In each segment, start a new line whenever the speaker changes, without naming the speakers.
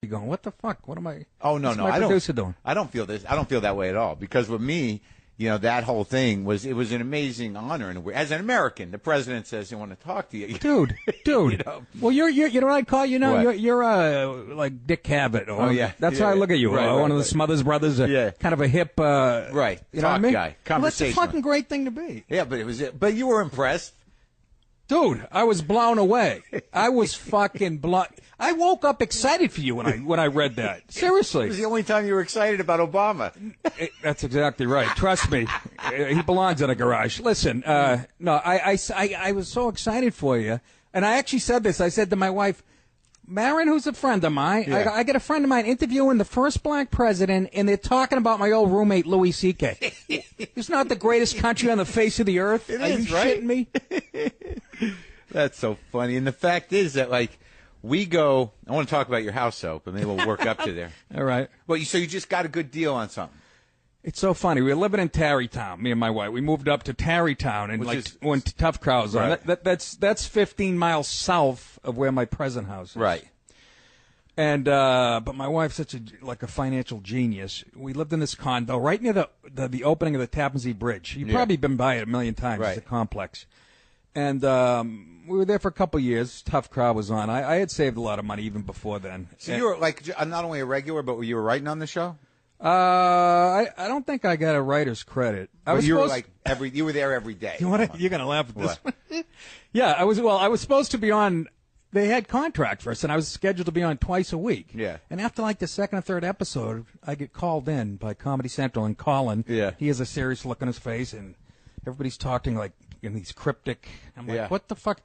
You're going, what the fuck? What am I?
Oh no,
what's
no,
my
I
producer doing?
I don't feel this. I don't feel that way at all. Because with me, that whole thing was an amazing honor, and as an American, the president says he want to talk to you,
dude. Well, you're you know what I call you now?
What?
You're like Dick Cavett. Or,
Oh yeah,
that's how I look at you.
Right,
one of the Smothers Brothers. Kind of a hip.
Right.
You know what I mean?
Guy.
Well, that's a
Conversational.
fucking great thing to be.
Yeah, but you were impressed.
Dude, I was blown away. I was fucking blown. I woke up excited for you when I read that. Seriously.
It was the only time you were excited about Obama.
That's exactly right. Trust me. He belongs in a garage. Listen, no, I was so excited for you. And I actually said this. I said to my wife, Maron, who's a friend of mine,
Yeah.
I get a friend of mine interviewing the first black president, and they're talking about my old roommate, Louis C.K. It's not the greatest country on the face of the earth.
It
Are
is,
you
right?
shitting me?
That's so funny. And the fact is that, we go, I want to talk about your house soap, but maybe we'll work up to there.
All right.
Well, so you just got a good deal on something.
It's so funny. We were living in Tarrytown, me and my wife. We moved up to Tarrytown, and when Tough Crowd's on.
Right.
That's 15 miles south of where my present house is.
Right.
And but my wife's such a financial genius. We lived in this condo right near the opening of the Tappan Zee Bridge. You've probably been by it a million times.
Right.
It's a complex. And we were there for a couple of years. Tough Crowd was on. I had saved a lot of money even before then.
So you were not only a regular, but you were writing on the show?
I don't think I got a writer's credit.
You were there every day.
You're gonna laugh at this. Yeah, I was supposed to be on. They had contract for us, and I was scheduled to be on twice a week.
Yeah.
And after the second or third episode, I get called in by Comedy Central, and Colin.
Yeah.
He has a serious look on his face, and everybody's talking in these cryptic. I'm like, what the fuck?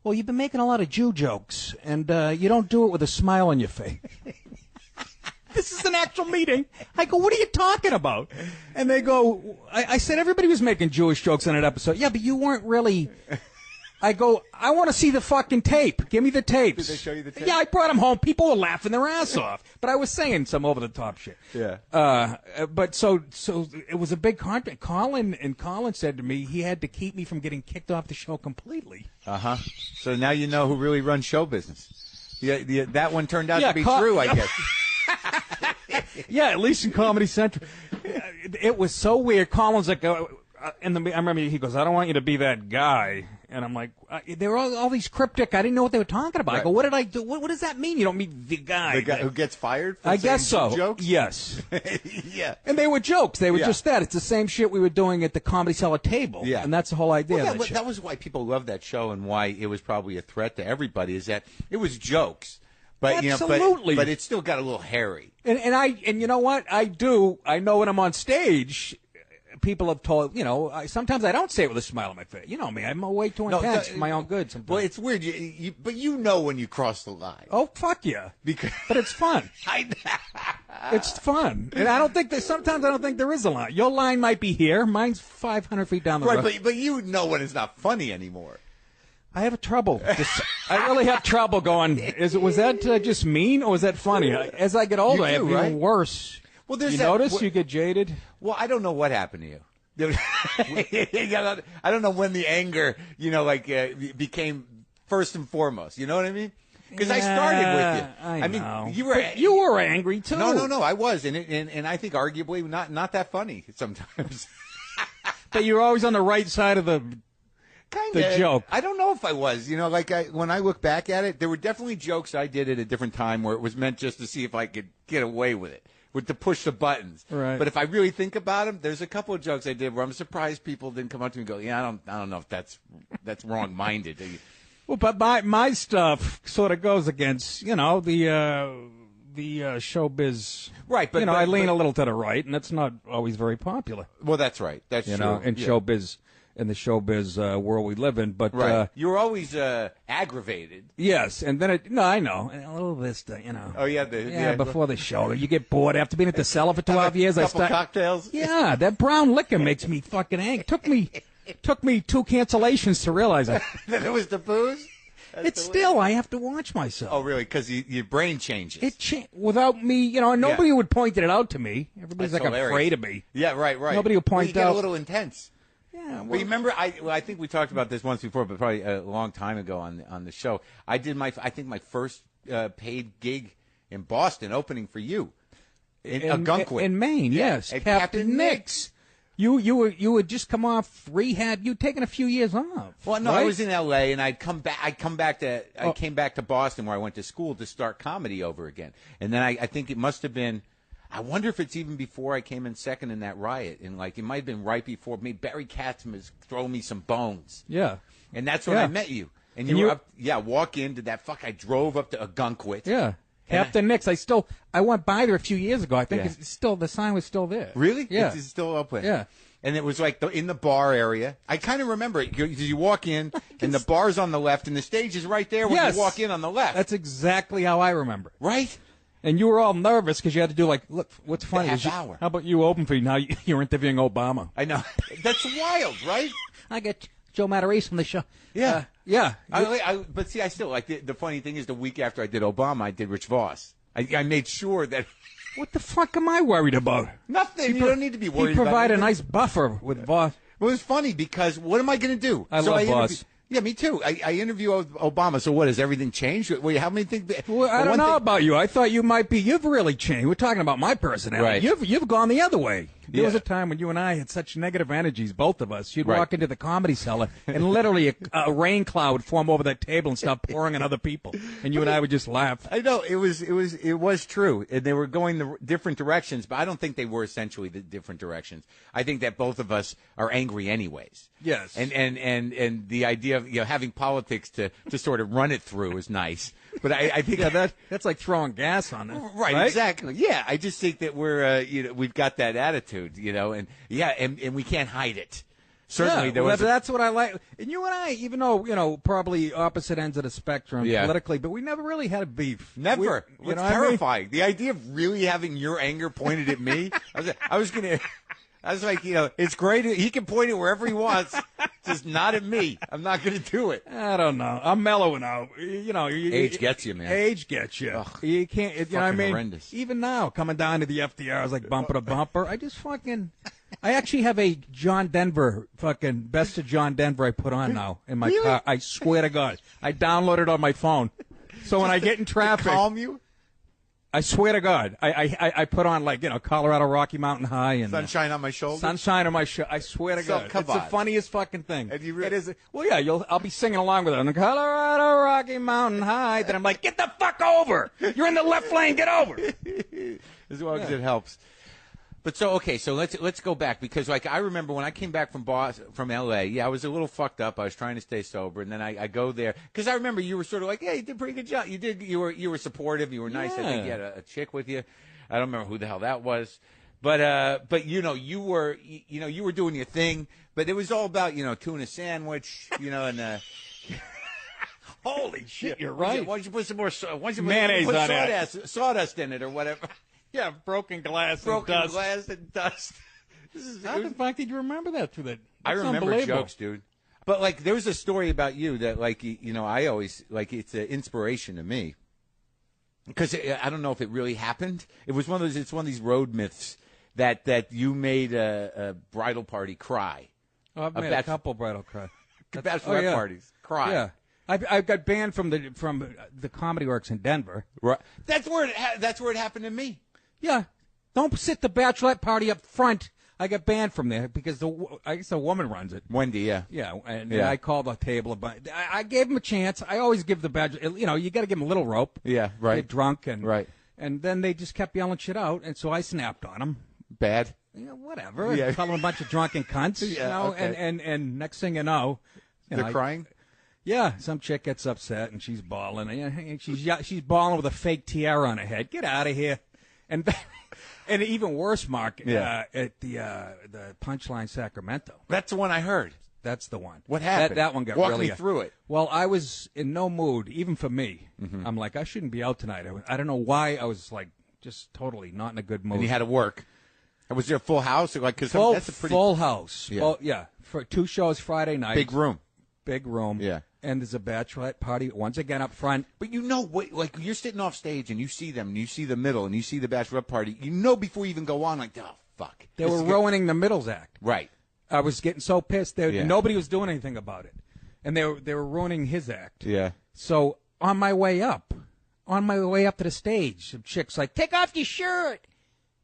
Well, you've been making a lot of Jew jokes, and you don't do it with a smile on your face. This is an actual meeting. I go, what are you talking about? And they go, I said everybody was making Jewish jokes in an episode. Yeah, but you weren't really. I go, I want to see the fucking tape. Give me the tapes.
Did they show you the tape?
Yeah, I brought them home. People were laughing their ass off. But I was saying some over-the-top shit.
Yeah.
But so it was a big contract. Colin said to me he had to keep me from getting kicked off the show completely.
Uh-huh. So now you know who really runs show business. Yeah, that one turned out to be true, I guess.
Yeah, at least in Comedy Central. It was so weird. Colin's like, I remember he goes, I don't want you to be that guy. And I'm like, there were all these cryptic. I didn't know what they were talking about. Right. I go, what did I do? What does that mean? You don't mean the guy.
The guy who gets fired for
I guess so.
Jokes?
Yes.
Yeah.
And they were jokes. They were just that. It's the same shit we were doing at the Comedy Cellar table.
Yeah.
And that's the whole idea of
that was why people loved that show and why it was probably a threat to everybody, is that it was jokes. But,
absolutely.
But it still got a little hairy.
And you know what? I know when I'm on stage, people have told, sometimes I don't say it with a smile on my face. You know me. I'm way too intense for my own good sometimes.
Well, it's weird. But you know when you cross the line.
Oh, fuck yeah. But it's fun. It's fun. And sometimes I don't think there is a line. Your line might be here. Mine's 500 feet down the road.
Right, but you know when it's not funny anymore.
I have trouble. I really have trouble going, was that just mean or was that funny? As I get older, I have even worse. Well, you notice you get jaded?
Well, I don't know what happened to you. I don't know when the anger, became first and foremost. You know what I mean? Because I started with you.
I mean, you were angry too.
No, I was, and I think arguably not that funny sometimes.
But you're always on the right side of the joke.
I don't know if I was. When I look back at it, there were definitely jokes I did at a different time where it was meant just to see if I could get away with it. To push the buttons.
Right.
But if I really think about them, there's a couple of jokes I did where I'm surprised people didn't come up to me and go, yeah, I don't know if that's wrong-minded.
Well, but my stuff sort of goes against, the showbiz.
Right, but
I lean a little to the right, and that's not always very popular.
Well, that's right. That's true.
Showbiz. In the showbiz world we live in, but
right. You were always aggravated.
Yes, and then I know a little this,
Oh yeah,
before the show, you get bored after being at the cellar for 12 years.
I start cocktails.
Yeah, that brown liquor makes me fucking angry. Took me 2 cancellations to realize that.
That it was the booze.
I have to watch myself.
Oh, really? Because your brain changes.
Without me, and nobody would point it out to me. Everybody's afraid of me.
Yeah, right.
Nobody will point
you get
out.
A little intense.
Yeah,
well, you remember? I think we talked about this once before, but probably a long time ago on the show. I did my first paid gig in Boston opening for you. In Algonquin.
In Maine, yes.
At
Captain Nick's. You had just come off rehab. You'd taken a few years off.
Well, no,
right?
I was in L.A. and I came back to Boston where I went to school to start comedy over again. And then I think it must have been. I wonder if it's even before I came in second in that riot. And like it might have been right before me. Barry Katz was throwing me some bones.
Yeah.
And that's when I met you. And you were up. Yeah, walk into that. I drove up to Algonquin.
Yeah. Captain Nick's. I went by there a few years ago. I think it's still the sign was still there.
Really?
Yeah.
It's still open.
Yeah.
And it was like in the bar area. I kind of remember it. You walk in, and the bar's on the left, and the stage is right there when you walk in on the left.
That's exactly how I remember it.
Right?
And you were all nervous because you had to do look, what's funny
The
is
half hour.
How about you open for you? Now you're interviewing Obama.
I know. That's wild, right?
I get Joe Matarese on the show.
Yeah.
Yeah.
But see, I still like the funny thing is the week after I did Obama, I did Rich Voss. I made sure that.
What the fuck am I worried about?
Nothing. You don't need to be worried about it.
He provided a nice buffer with Voss.
Well, it was funny because what am I going to do?
I love Voss.
Yeah, me too. I interview Obama. So what, has everything changed? Wait, how many things?
Well, I don't know about you. I thought you might be. You've really changed. We're talking about my personality.
Right.
You've gone the other way. There was a time when you and I had such negative energies, both of us. You'd walk into the Comedy Cellar and literally a rain cloud would form over that table and start pouring on other people, and you and I would just laugh.
I know it was true, and they were going the different directions, but I don't think they were essentially the different directions. I think that both of us are angry anyways.
Yes,
and the idea of having politics to sort of run it through is nice. But I think
that's like throwing gas on it.
Right, exactly. Yeah, I just think that we're we've got that attitude, and we can't hide it. Certainly,
that's what I like. And you and I, even though probably opposite ends of the spectrum politically, but we never really had a beef.
Never. It's terrifying. The idea of really having your anger pointed at me. I was like, it's great. He can point it wherever he wants, just not at me. I'm not going to do it.
I don't know. I'm mellowing out.
Age gets you, man.
Age gets you.
Ugh,
you can't. You know what I mean?
Horrendous.
Even now, coming down to the FDR, I was like bumper to bumper. I actually have a John Denver best of John Denver I put on now in my car. I swear to God, I downloaded it on my phone. So when I get in traffic,
calm you.
I swear to God, I put on Colorado Rocky Mountain High and
Sunshine on My Shoulder.
Sunshine on My Shoulder. I swear to God, it's the funniest fucking thing.
And you really,
it is. Well, yeah, I'll be singing along with it on the Colorado Rocky Mountain High. Then I'm like, get the fuck over! You're in the left lane. Get over.
As long as it helps. But so let's go back because I remember when I came back from L.A. Yeah, I was a little fucked up. I was trying to stay sober, and then I go there because I remember you were sort of like, yeah, you did a pretty good job. You were supportive. You were nice.
Yeah.
I think you had a chick with you. I don't remember who the hell that was, but you were doing your thing. But it was all about tuna sandwich, and.
Holy shit, you're right.
Why don't you put some more
mayonnaise on
it? Sawdust in it or whatever.
Yeah, broken glass and dust. How the fuck did you remember that through that?
I remember jokes, dude. But there was a story about you that I always it's an inspiration to me because I don't know if it really happened. It was one of these road myths that you made a bridal party cry.
Oh, I've made a couple bridal
bachelorette parties cry.
Yeah. I got banned from the Comedy Works in Denver.
Right. That's where it happened to me.
Yeah. Don't sit the bachelorette party up front. I got banned from there because I guess a woman runs it.
Wendy, yeah.
Yeah, and I called the table. I gave him a chance. I always give the bachelor, you got to give him a little rope.
Yeah, right.
Get drunk.
Right.
And then they just kept yelling shit out, and so I snapped on them.
Bad?
Whatever.
Yeah.
Call them a bunch of drunken cunts.
Okay.
and next thing you know.
They're crying?
Yeah, some chick gets upset and she's bawling. And she's bawling with a fake tiara on her head. Get out of here! And even worse, Mark, at the Punchline Sacramento.
That's the one I heard.
That's the one.
What happened?
That one got
Walk
really.
me through it.
Well, I was in no mood, even for me. Mm-hmm. I'm like, I shouldn't be out tonight. I don't know why. I was just totally not in a good mood.
And you had to work. Was there a full house? That's a pretty
full house.
Yeah.
Well, yeah, for 2 shows Friday night.
Big room.
Yeah. And there's a bachelorette party once again up front.
But you're sitting off stage and you see them, and you see the middle, and you see the bachelorette party. Before you even go on, oh fuck.
They were ruining the middle's act.
Right.
I was getting so pissed. Nobody was doing anything about it, and they were ruining his act.
Yeah.
So on my way up, on my way up to the stage, some chicks like, take off your shirt.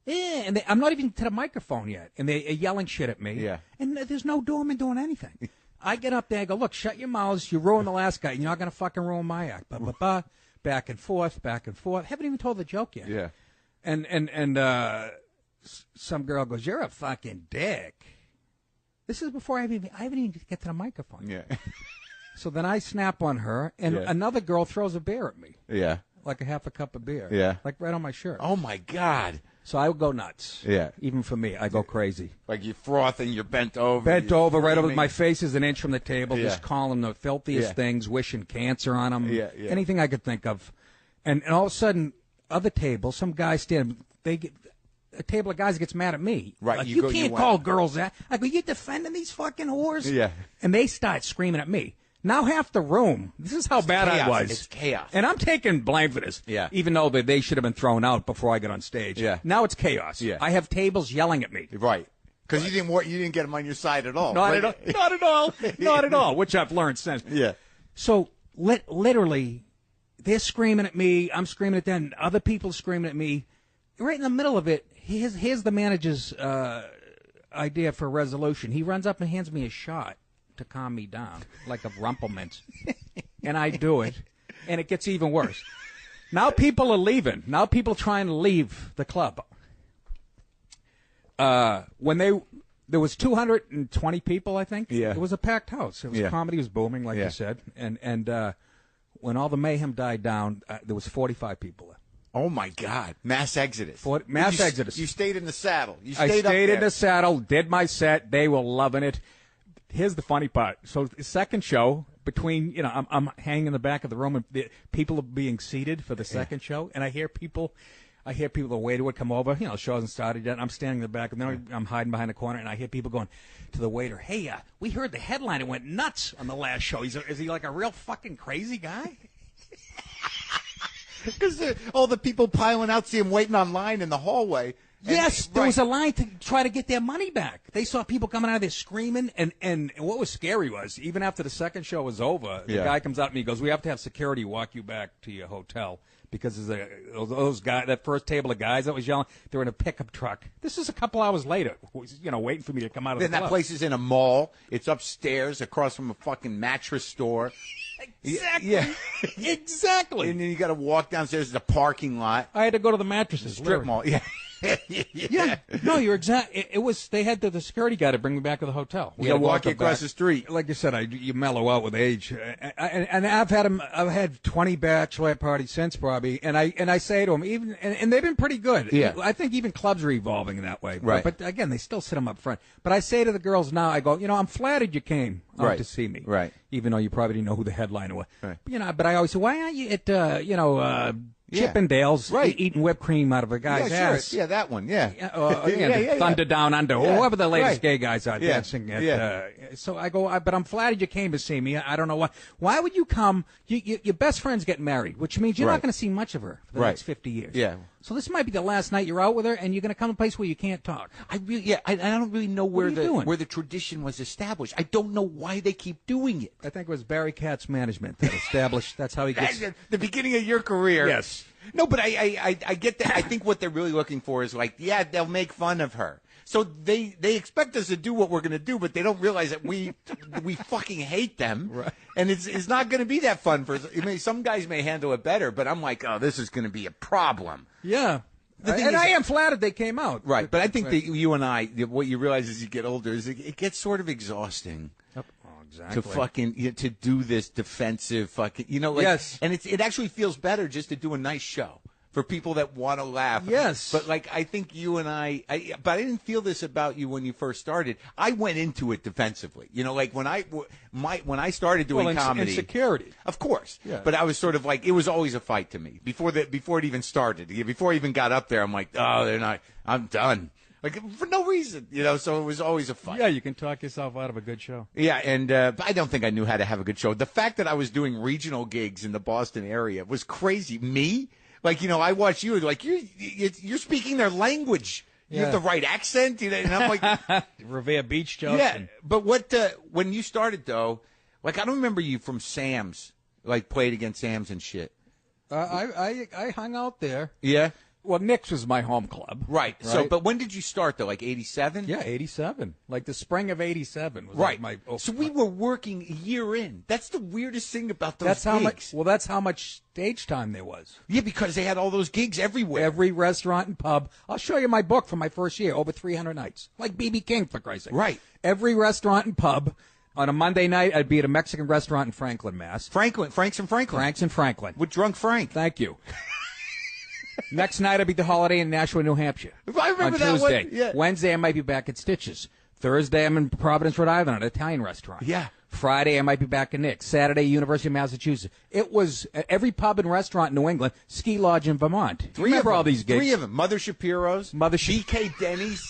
Yeah, and I'm not even to the microphone yet, and they're yelling shit at me.
Yeah.
And there's no doorman doing anything. I get up there, I go, look, shut your mouths. You ruined the last guy. You're not going to fucking ruin my act. Back and forth, back and forth. Haven't even told the joke yet.
Yeah.
And some girl goes, you're a fucking dick. This is before I haven't even get to the microphone.
Yeah.
So then I snap on her, and another girl throws a beer at me.
Yeah.
Like a half a cup of beer.
Yeah.
Like right on my shirt.
Oh, my God.
So I would go nuts.
Yeah.
Even for me, I go crazy.
Like you're frothing, you're bent over.
Bent over, right over. My face is an inch from the table, just calling them the filthiest
Yeah.
things, wishing cancer on them.
Yeah.
Anything I could think of. And all of a sudden, other tables, some guys stand, a table of guys gets mad at me.
Right.
Like, you can't call girls that. I go, you defending these fucking whores?
Yeah.
And they start screaming at me. Now half the room, this is how bad
chaos.
I was.
It's chaos.
And I'm taking blame for this.
Yeah.
Even though they should have been thrown out before I got on stage.
Yeah.
Now it's chaos.
Yeah.
I have tables yelling at me.
Right. Because you didn't get them on your side at all.
Not at all. Not at all. Not at all. Which I've learned since.
Yeah.
So literally, they're screaming at me. I'm screaming at them. Other people screaming at me. Right in the middle of it, here's the manager's idea for a resolution. He runs up and hands me a shot to calm me down, like a Rumpelmintz. And I do it, and it gets even worse. Now people are leaving. Now people trying to leave the club. When there was 220 people, I think.
Yeah.
It was a packed house. It was comedy was booming, like you said. And when all the mayhem died down, there was 45 people there.
Oh, my God. Mass exodus.
Mass exodus.
You stayed in the saddle.
I stayed in the saddle, did my set. They were loving it. Here's the funny part. So the second show, between, I'm hanging in the back of the room, and people are being seated for the second show, and I hear people, the waiter would come over. The show hasn't started yet. I'm standing in the back, and then I'm hiding behind the corner, and I hear people going to the waiter, hey, we heard the headline. It went nuts on the last show. Is he like a real fucking crazy guy?
Because all the people piling out see him waiting online in the hallway.
Yes, there was a line to try to get their money back. They saw people coming out of there screaming, and what was scary was, even after the second show was over, the guy comes out to me and goes, we have to have security walk you back to your hotel because those guys, that first table of guys that was yelling, they're in a pickup truck. This is a couple hours later, waiting for me to come out of the club.
Then that place is in a mall. It's upstairs across from a fucking mattress store.
Exactly.
Yeah.
Exactly.
And then you got to walk downstairs to the parking lot.
I had to go to the mattresses.
Strip mall. Yeah.
Yeah. No, you're exact. It was. They had the security guy to bring me back to the hotel.
We got to walk you across the street.
Like you said, you mellow out with age. And I've had 20 bachelorette parties since probably. And I say to them and they've been pretty good.
Yeah.
I think even clubs are evolving in that way.
Right.
But again, they still sit them up front. But I say to the girls now, I go, I'm flattered you came out to see me.
Right.
Even though you probably didn't know who the headliner was.
Right.
But I always say, why aren't you at Chippendales eating whipped cream out of a guy's ass?
Yeah, that one. Yeah.
Thunder Down Under, whoever the latest gay guys are
Yeah.
dancing at. So I go, but I'm flattered you came to see me. I don't know why. Why would you come? Your best friend's getting married, which means you're not going to see much of her for the next 50 years.
Yeah.
So this might be the last night you're out with her, and you're going to come to a place where you can't talk.
I don't really know where
doing?
the tradition was established. I don't know why they keep doing it.
I think it was Barry Katz management that established. That's how he gets.
The beginning of your career.
Yes.
No, but I get that. I think what they're really looking for is they'll make fun of her. So they expect us to do what we're going to do, but they don't realize that we fucking hate them.
Right.
And it's not going to be that fun for us. I mean, some guys may handle it better, but I'm like, oh, this is going to be a problem.
Yeah. I am flattered they came out.
Right. But I think that you and I, what you realize as you get older is it gets sort of exhausting.
Exactly.
To fucking to do this defensive fucking
yes,
and it actually feels better just to do a nice show for people that want to laugh.
Yes,
but I think you and but I didn't feel this about you when you first started. I went into it defensively. When I started doing comedy,
insecurity,
of course.
Yeah.
But I was sort of like it was always a fight to me before it even started. Before I even got up there, I'm like, oh, they're not. I'm done. For no reason, so it was always a fight.
Yeah, you can talk yourself out of a good show.
Yeah, and but I don't think I knew how to have a good show. The fact that I was doing regional gigs in the Boston area was crazy. Me? I watch you, you're speaking their language. You have the right accent, and I'm like...
Revere Beach jokes.
Yeah, but when you started, though, I don't remember you from Sam's, played against Sam's and shit.
I hung out there.
Yeah.
Well, Nick's was my home club.
Right. So, but when did you start though? Like 87?
Yeah, 87. Like the spring of 87 was
right.
Like my.
So we were working a year in. That's the weirdest thing about those
that's
gigs.
How much. Well, that's how much stage time there was.
Yeah, because they had all those gigs everywhere.
Every restaurant and pub. I'll show you my book from my first year. Over 300 nights. Like B.B. King, for Christ's sake.
Right.
Every restaurant and pub. On a Monday night, I'd be at a Mexican restaurant in Franklin, Mass.
Frank's in Franklin.
Frank's in Franklin.
With Drunk Frank.
Thank you. Next night, I'll be at the Holiday in Nashua, New Hampshire.
I remember
on
that
Tuesday.
one. Yeah.
Wednesday, I might be back at Stitches. Thursday, I'm in Providence, Rhode Island, at an Italian restaurant.
Yeah.
Friday, I might be back in Nick's. Saturday, University of Massachusetts. It was every pub and restaurant in New England, ski lodge in Vermont. Remember all these gigs?
3 of them. Mother Shapiro's. BK Denny's.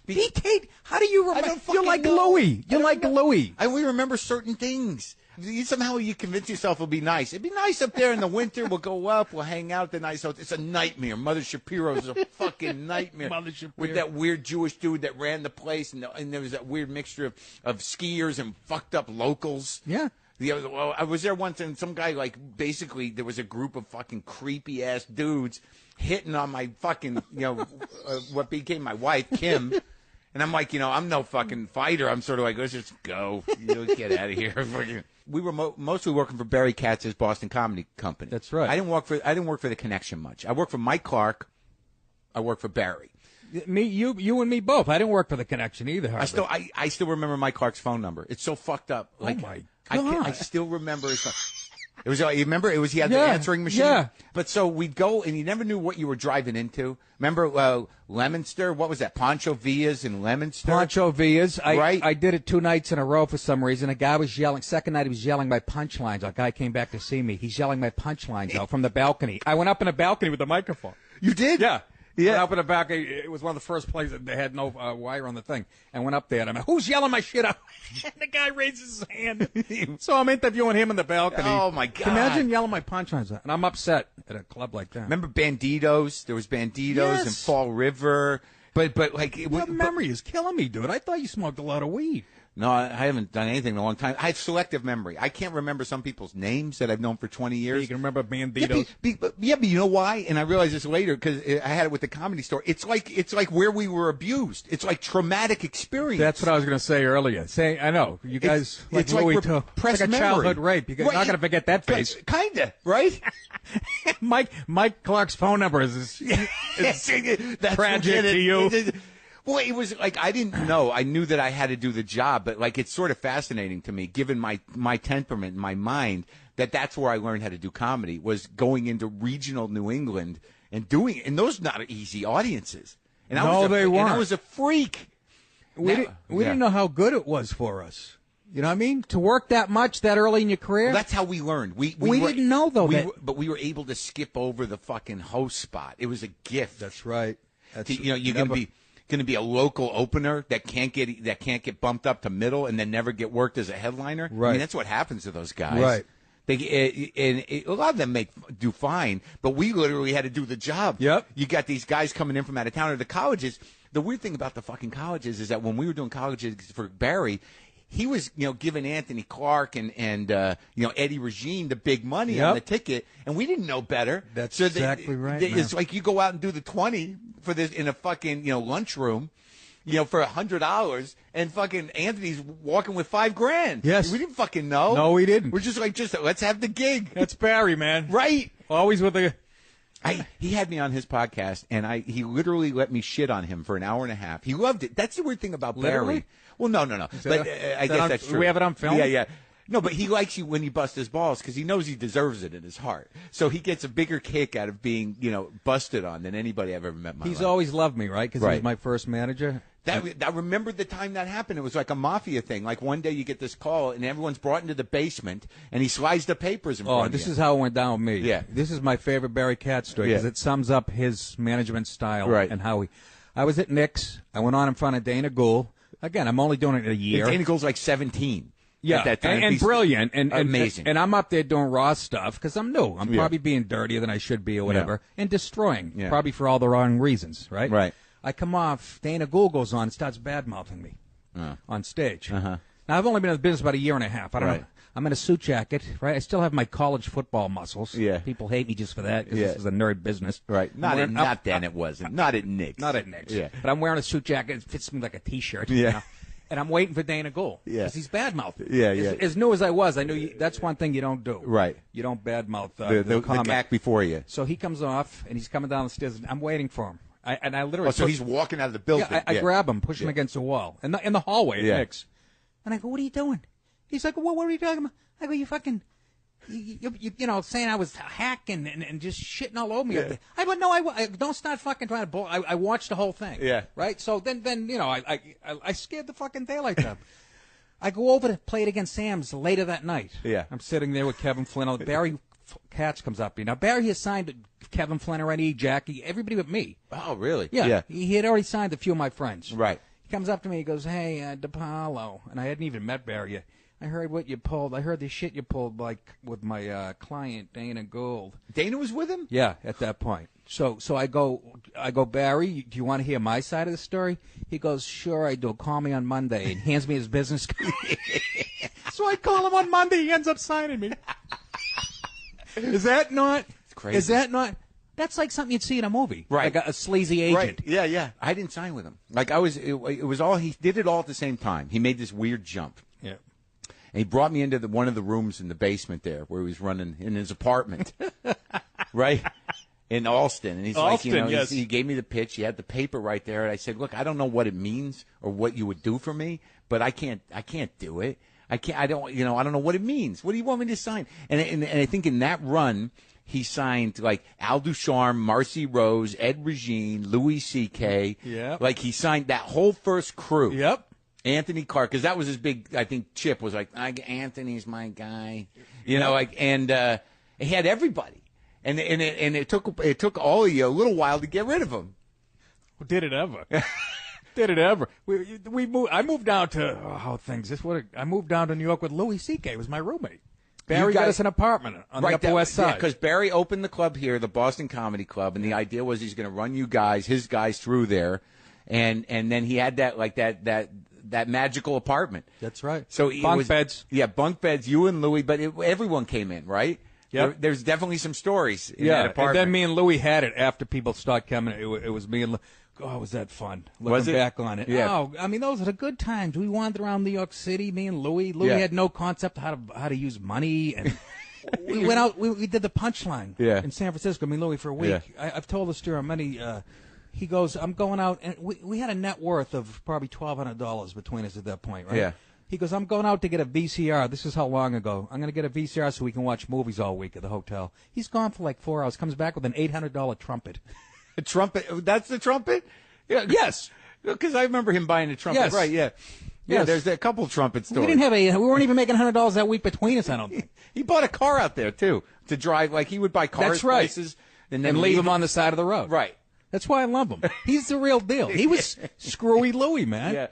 BK, how do you remember? You're like
know.
Louis. You're like Louis.
We remember certain things. Somehow you convince yourself it'll be nice. It'd be nice up there in the winter. We'll go up. We'll hang out at the nice hotel. It's a nightmare. Mother Shapiro's is a fucking nightmare.
Mother Shapiro.
With that weird Jewish dude that ran the place, and there was that weird mixture of skiers and fucked up locals.
Yeah.
Well, I was there once, and some guy, like, basically, there was a group of fucking creepy-ass dudes hitting on my fucking, what became my wife, Kim. And I'm like, I'm no fucking fighter. I'm sort of like, let's just go. Get out of here. We were mostly working for Barry Katz's Boston Comedy Company.
That's right.
I didn't work for the Connection much. I worked for Mike Clark. I worked for Barry.
You and me both. I didn't work for the Connection either. Hardly.
I still remember Mike Clark's phone number. It's so fucked up. Like,
oh my God.
I still remember his phone. It was, you remember, he had the answering machine?
Yeah.
But so we'd go, and you never knew what you were driving into. Remember Leominster? What was that? Pancho Villa's in Leominster?
Pancho Villa's.
Right.
I did it 2 nights in a row for some reason. A guy was yelling. Second night, he was yelling my punchlines. A guy came back to see me. He's yelling my punchlines out from the balcony. I went up in a balcony with the microphone.
You did?
Yeah.
Yeah.
Went up in the balcony. It was one of the first places that they had no wire on the thing. And went up there, and I'm like, who's yelling my shit out? And the guy raises his hand. So I'm interviewing him in the balcony.
Oh, my God.
Can you imagine yelling my punchlines out? And I'm upset at a club like that.
Remember Banditos? There was Banditos
Yes.
and Fall River. But like...
Your memory is killing me, dude. I thought you smoked a lot of weed.
No, I haven't done anything in a long time. I have selective memory. I can't remember some people's names that I've known for 20 years.
You can remember Banditos.
But you know why? And I realized this later because I had it with the Comedy Store. It's like where we were abused. It's like traumatic experience.
That's what I was going to say earlier. I know. You guys
it's
like
like
Louis too. It's like a childhood rape. You're not going to forget that face.
Kinda, right?
Mike Clark's phone number is
That's
tragic to you.
Well, it was like I didn't know. I knew that I had to do the job, but like it's sort of fascinating to me, given my temperament, my mind, that's where I learned how to do comedy was going into regional New England and doing it. And those not easy audiences. And
they weren't.
And I was a freak.
We didn't know how good it was for us. You know what I mean? To work that much that early in your career.
Well, that's how we learned. We
didn't know though.
But we were able to skip over the fucking host spot. It was a gift.
That's right.
You're going to be a local opener that can't get bumped up to middle and then never get worked as a headliner.
Right.
I mean, that's what happens to those guys.
Right.
A lot of them do fine, but we literally had to do the job.
Yep.
You got these guys coming in from out of town or the colleges. The weird thing about the fucking colleges is that when we were doing colleges for Barry, he was, giving Anthony Clark and Eddie Regine the big money on the ticket, and we didn't know better.
That's exactly right.
It's like you go out and do the 20 for this in a fucking lunchroom, for $100, and fucking Anthony's walking with $5,000.
Yes,
we didn't fucking know.
No, we didn't.
We're just let's have the gig.
That's Barry, man.
Right.
Always with the.
He had me on his podcast, and he literally let me shit on him for an hour and a half. He loved it. That's the weird thing about
Literally?
Barry. Well, no. But I guess that's true.
We have it on film?
Yeah. No, but he likes you when you bust his balls because he knows he deserves it in his heart. So he gets a bigger kick out of being, busted on than anybody I've ever met in my life.
He's always loved me, right? Because he was my first manager.
I remember the time that happened. It was like a mafia thing. Like one day you get this call and everyone's brought into the basement and he slides the papers in front of you.
Oh, this is how it went down with me.
Yeah.
This is my favorite Barry Katz story because it sums up his management style and how I was at Nick's. I went on in front of Dana Gould. Again, I'm only doing it a year.
Dana Gould's like 17.
Yeah,
at that time.
And brilliant and
amazing.
And I'm up there doing raw stuff because I'm new. I'm probably being dirtier than I should be or whatever, and destroying probably for all the wrong reasons, right?
Right.
I come off. Dana Gould goes on and starts bad mouthing me on stage.
Uh-huh.
Now I've only been in the business about a year and a half. I don't know. I'm in a suit jacket, right? I still have my college football muscles.
Yeah.
People hate me just for that because this is a nerd business.
Right. Not then it wasn't. Not at Nick's.
Not at Nick's.
Yeah.
But I'm wearing a suit jacket. It fits me like a T-shirt.
Yeah.
You know? And I'm waiting for Dana Gould.
Yeah.
Because he's badmouthing.
Yeah, yeah.
As new as I was, I knew that's one thing you don't do.
Right.
You don't badmouth
the act before you.
So he comes off, and he's coming down the stairs, and I'm waiting for him. I literally.
So he's walking out of the building.
Yeah, I grab him, push him against the wall, in the hallway at Nick's. And I go, "What are you doing?" He's like, "What are you talking about?" I go, "You fucking, you know, saying I was hacking and just shitting all over me."
Yeah.
I go, "No, I don't start fucking trying to bull. I watched the whole thing."
Yeah.
Right. So then you know, I scared the fucking daylights out. I go over to play it against Sam's later that night.
Yeah.
I'm sitting there with Kevin Flynn. Barry Katz comes up to me. Now, Barry has signed Kevin Flynn already, Jackie, everybody but me.
Oh, really?
Yeah. He had already signed a few of my friends.
Right.
He comes up to me. He goes, "Hey, Dipaolo." And I hadn't even met Barry yet. "I heard what you pulled. I heard the shit you pulled, like, with my client, Dana Gould."
Dana was with him?
Yeah, at that point. So I go, "Barry, do you want to hear my side of the story?" He goes, "Sure I do. Call me on Monday." And hands me his business card. So I call him on Monday. He ends up signing me. Is that not?
It's crazy.
Is that not? That's like something you'd see in a movie.
Right.
Like a sleazy agent.
Right. Yeah, yeah. I didn't sign with him. Like, it was all, he did it all at the same time. He made this weird jump.
Yeah.
And he brought me into one of the rooms in the basement there where he was running in his apartment. Right? In Alston. And he's
Alston,
like, you know,
yes.
he gave me the pitch. He had the paper right there. And I said, "Look, I don't know what it means or what you would do for me, but I can't do it. I don't know what it means. What do you want me to sign?" And I think in that run, he signed like Al Ducharme, Marcy Rose, Ed Regine, Louis C.K.
Yeah.
Like he signed that whole first crew.
Yep.
Anthony Clark, because that was his big, I think, chip was like, Anthony's my guy. You know, like, and he had everybody. And it took all of you a little while to get rid of him.
Did it ever? Did it ever? We moved. I moved down to I moved down to New York with Louis C.K. was my roommate. Barry got us an apartment on the Upper West Side.
Yeah, because Barry opened the club here, the Boston Comedy Club, and the idea was he's going to run his guys through there, and then he had that magical apartment.
That's right.
So
bunk beds.
Yeah, bunk beds. You and Louis, but everyone came in, right?
Yep.
There's definitely some stories in that apartment.
And then me and Louis had it after people started coming. It was me and Louis. Oh, was that fun? Looking back on it.
Yeah.
Oh, I mean, those are the good times. We wandered around New York City, me and Louis. Louis had no concept of how to use money. And we went out, we did the Punchline in San Francisco, me and Louis, for a week. Yeah. I've told the story on many. He goes, "I'm going out," and we had a net worth of probably $1,200 between us at that point, right?
Yeah.
He goes, "I'm going out to get a VCR. This is how long ago. I'm going to get a VCR so we can watch movies all week at the hotel." He's gone for like 4 hours, comes back with an $800 trumpet.
A trumpet? That's the trumpet?
Yeah, yes.
Because I remember him buying a trumpet.
Yes.
Right, yeah. Yeah,
Yes.
there's a couple trumpet stories.
We weren't even making $100 that week between us, I don't think.
He bought a car out there, too, to drive. Like, he would buy cars
That's right.
places and then
leave them on the side of the road.
Right.
That's why I love him. He's the real deal. He was Screwy Louie, man.
Yeah.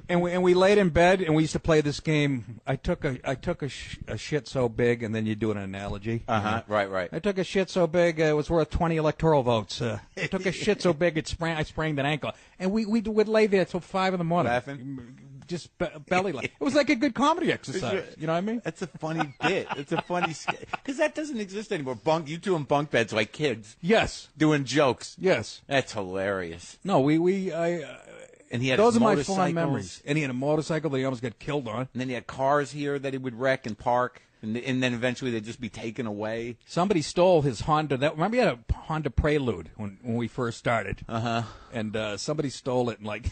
And we laid in bed and we used to play this game. I took a shit so big, and then you do an analogy.
Right.
I took a shit so big it was worth 20 electoral votes. I took a shit so big I sprained an ankle, and we would lay there till 5 a.m.
Laughing?
Just belly laugh. It was like a good comedy exercise. You know what I mean?
That's a funny bit. It's a funny because that doesn't exist anymore. You two in bunk beds like kids.
Yes.
Doing jokes.
Yes.
That's hilarious.
No,
and he had
those are my
motorcycles.
fond memories. And he had a motorcycle that he almost got killed on.
And then he had cars here that he would wreck and park, and then eventually they'd just be taken away.
Somebody stole his Honda. Remember, he had a Honda Prelude when we first started. And somebody stole it and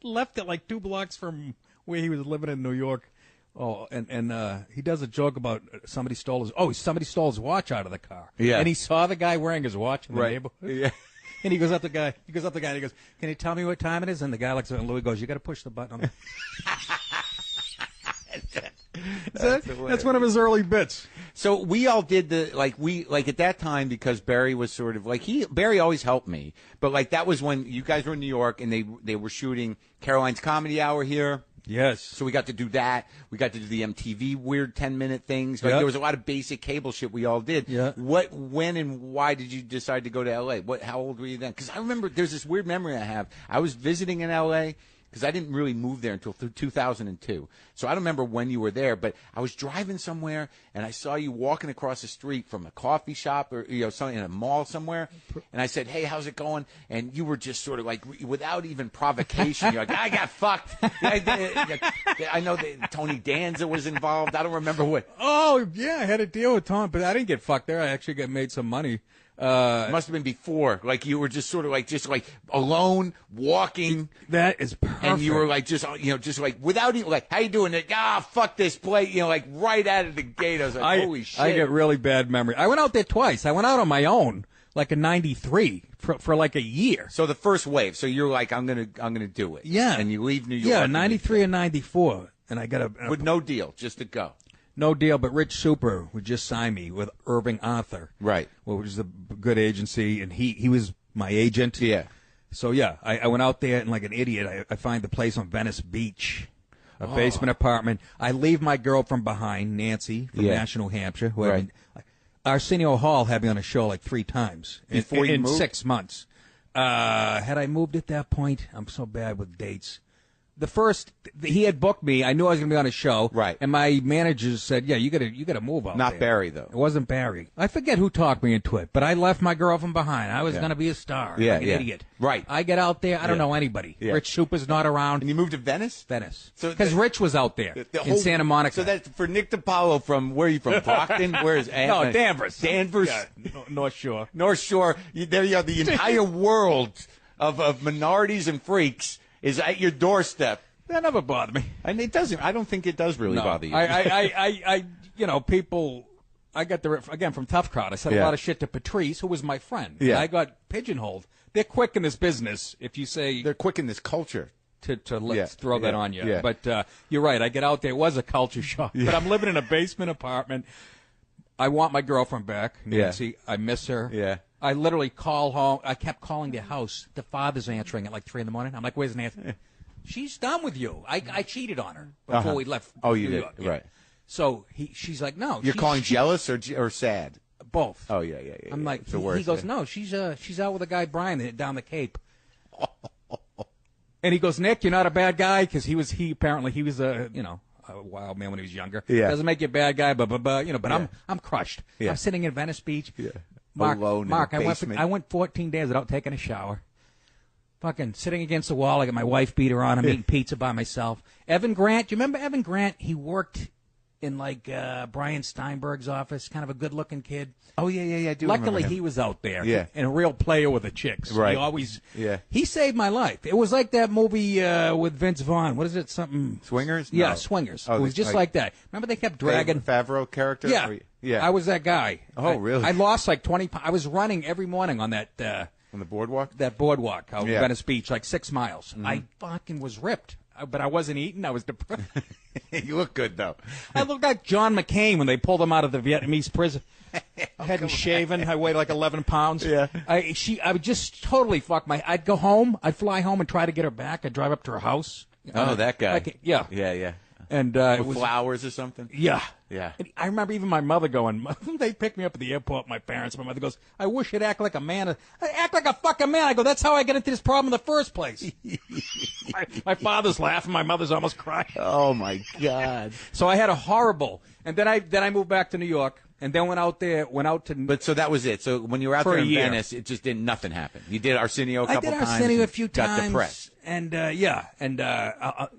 left it like 2 blocks from where he was living in New York. Oh, and he does a joke about somebody stole his watch out of the car.
Yeah.
And he saw the guy wearing his watch in the neighborhood.
Yeah.
And he goes up to the guy. And he goes, "Can you tell me what time it is?" And the guy looks at him, and Louis goes, "You got to push the button." That's one of his early bits.
So we all did at that time, because Barry was sort of Barry always helped me, but that was when you guys were in New York and they were shooting Caroline's Comedy Hour here.
Yes.
So we got to do that. We got to do the MTV weird 10-minute things. There was a lot of basic cable shit we all did.
Yeah.
When and why did you decide to go to L.A.? How old were you then? Because I remember there's this weird memory I have. I was visiting in L.A., because I didn't really move there until 2002. So I don't remember when you were there, but I was driving somewhere and I saw you walking across the street from a coffee shop or something in a mall somewhere, and I said, "Hey, how's it going?" And you were just sort of like, without even provocation, you're like, "I got fucked." I know that Tony Danza was involved. I don't remember what.
Oh yeah, I had a deal with Tom, but I didn't get fucked there. I actually made some money.
It must have been before. Like you were just sort of like alone walking.
That is perfect.
And you were like just like without even like, how you doing? Like, fuck this place. Like right out of the gate. I was like, holy shit.
I get really bad memory. I went out there twice. I went out on my own, like in '93 for like a year.
So the first wave. So you're like, I'm gonna do it.
Yeah.
And you leave New York.
Yeah, '93 and '94, and I got
with no deal, just to go.
No deal, but Rich Super would just sign me with Irving Arthur.
Right.
Which is a good agency, and he was my agent.
Yeah.
So, yeah, I went out there, and like an idiot, I find the place on Venice Beach, a basement apartment. I leave my girlfriend behind, Nancy, from National Hampshire, who
right.
Arsenio Hall had me on a show like 3 times in 6 months. Had I moved at that point? I'm so bad with dates. The first, he had booked me. I knew I was going to be on a show.
Right.
And my manager said, "Yeah, you got to move out there."
Not Barry, though.
It wasn't Barry. I forget who talked me into it, but I left my girlfriend behind. I was going to be a star.
Yeah,
like an idiot.
Right.
I get out there. I don't know anybody.
Yeah.
Rich Super's not around.
And you moved to Venice?
Venice.
So
because Rich was out there in Santa Monica.
So that's for Nick Dipaolo from, where are you from? Brockton? Where is
No, Danvers.
Danvers?
Yeah, North Shore.
North Shore. There you are. The entire world of minorities and freaks is at your doorstep.
That never bothered me.
And it doesn't. I don't think it does really bother you.
I people. I got again from Tough Crowd. I said a lot of shit to Patrice, who was my friend.
Yeah.
I got pigeonholed. They're quick in this business. If you say
they're quick in this culture.
To let's throw that on you.
Yeah.
But you're right. I get out there. It was a culture shock. Yeah. But I'm living in a basement apartment. I want my girlfriend back, Nancy. Yeah. I miss her.
Yeah.
I literally call home. I kept calling their house. The father's answering at like 3 a.m. I'm like, "Where's Nancy?" "She's done with you. I cheated on her before we left."
Oh, you
New
did?
York.
Right.
So she's like, "No."
You're calling jealous or sad?
Both.
Oh, yeah.
I'm like,
the worst,
he goes, "No, she's out with a guy, Brian, down the Cape." And he goes, "Nick, you're not a bad guy," because he apparently was a wild man when he was younger.
Yeah.
Doesn't make you a bad guy, but I'm crushed.
Yeah.
I'm sitting in Venice Beach.
Yeah.
Mark,
Alone
Mark,
in a basement.
I went 14 days without taking a shower. Fucking sitting against the wall. I got my wife beater on. I'm eating pizza by myself. Evan Grant. You remember Evan Grant? He worked in like Brian Steinberg's office. Kind of a good-looking kid.
Oh, yeah. I do
Luckily,
remember him.
he was out there.
Yeah.
And a real player with the chicks.
Right.
He always.
Yeah.
He saved my life. It was like that movie with Vince Vaughn. What is it? Something.
Swingers?
Yeah,
No.
Swingers.
Oh,
it was just like that. Remember they kept dragging.
Favreau character?
Yeah.
Yeah.
I was that guy.
Oh, really?
I lost like 20 pounds. I was running every morning on that.
On the boardwalk?
That boardwalk out in
Yeah.
Venice Beach, like 6 miles. I fucking was ripped, but I wasn't eating. I was depressed.
You look good, though.
I looked like John McCain when they pulled him out of the Vietnamese prison. I hadn't shaven. I weighed like 11 pounds.
Yeah.
I would just totally fuck I'd go home. I'd fly home and try to get her back. I'd drive up to her house.
Oh, that guy.
Yeah.
Yeah.
And it
With
was
flowers or something?
Yeah.
Yeah.
And I remember even my mother going, they picked me up at the airport, my parents. My mother goes, "I wish you'd act like a man." I act like a fucking man. I go, "That's how I get into this problem in the first place." my father's laughing. My mother's almost crying.
Oh, my God.
So I had a horrible. And then I moved back to New York. And then went out to.
But so that was it. So when you were out
For
there
a
in
year.
Venice, it just didn't. Nothing happened. You did Arsenio a couple times.
I did Arsenio a few times.
Got depressed.
And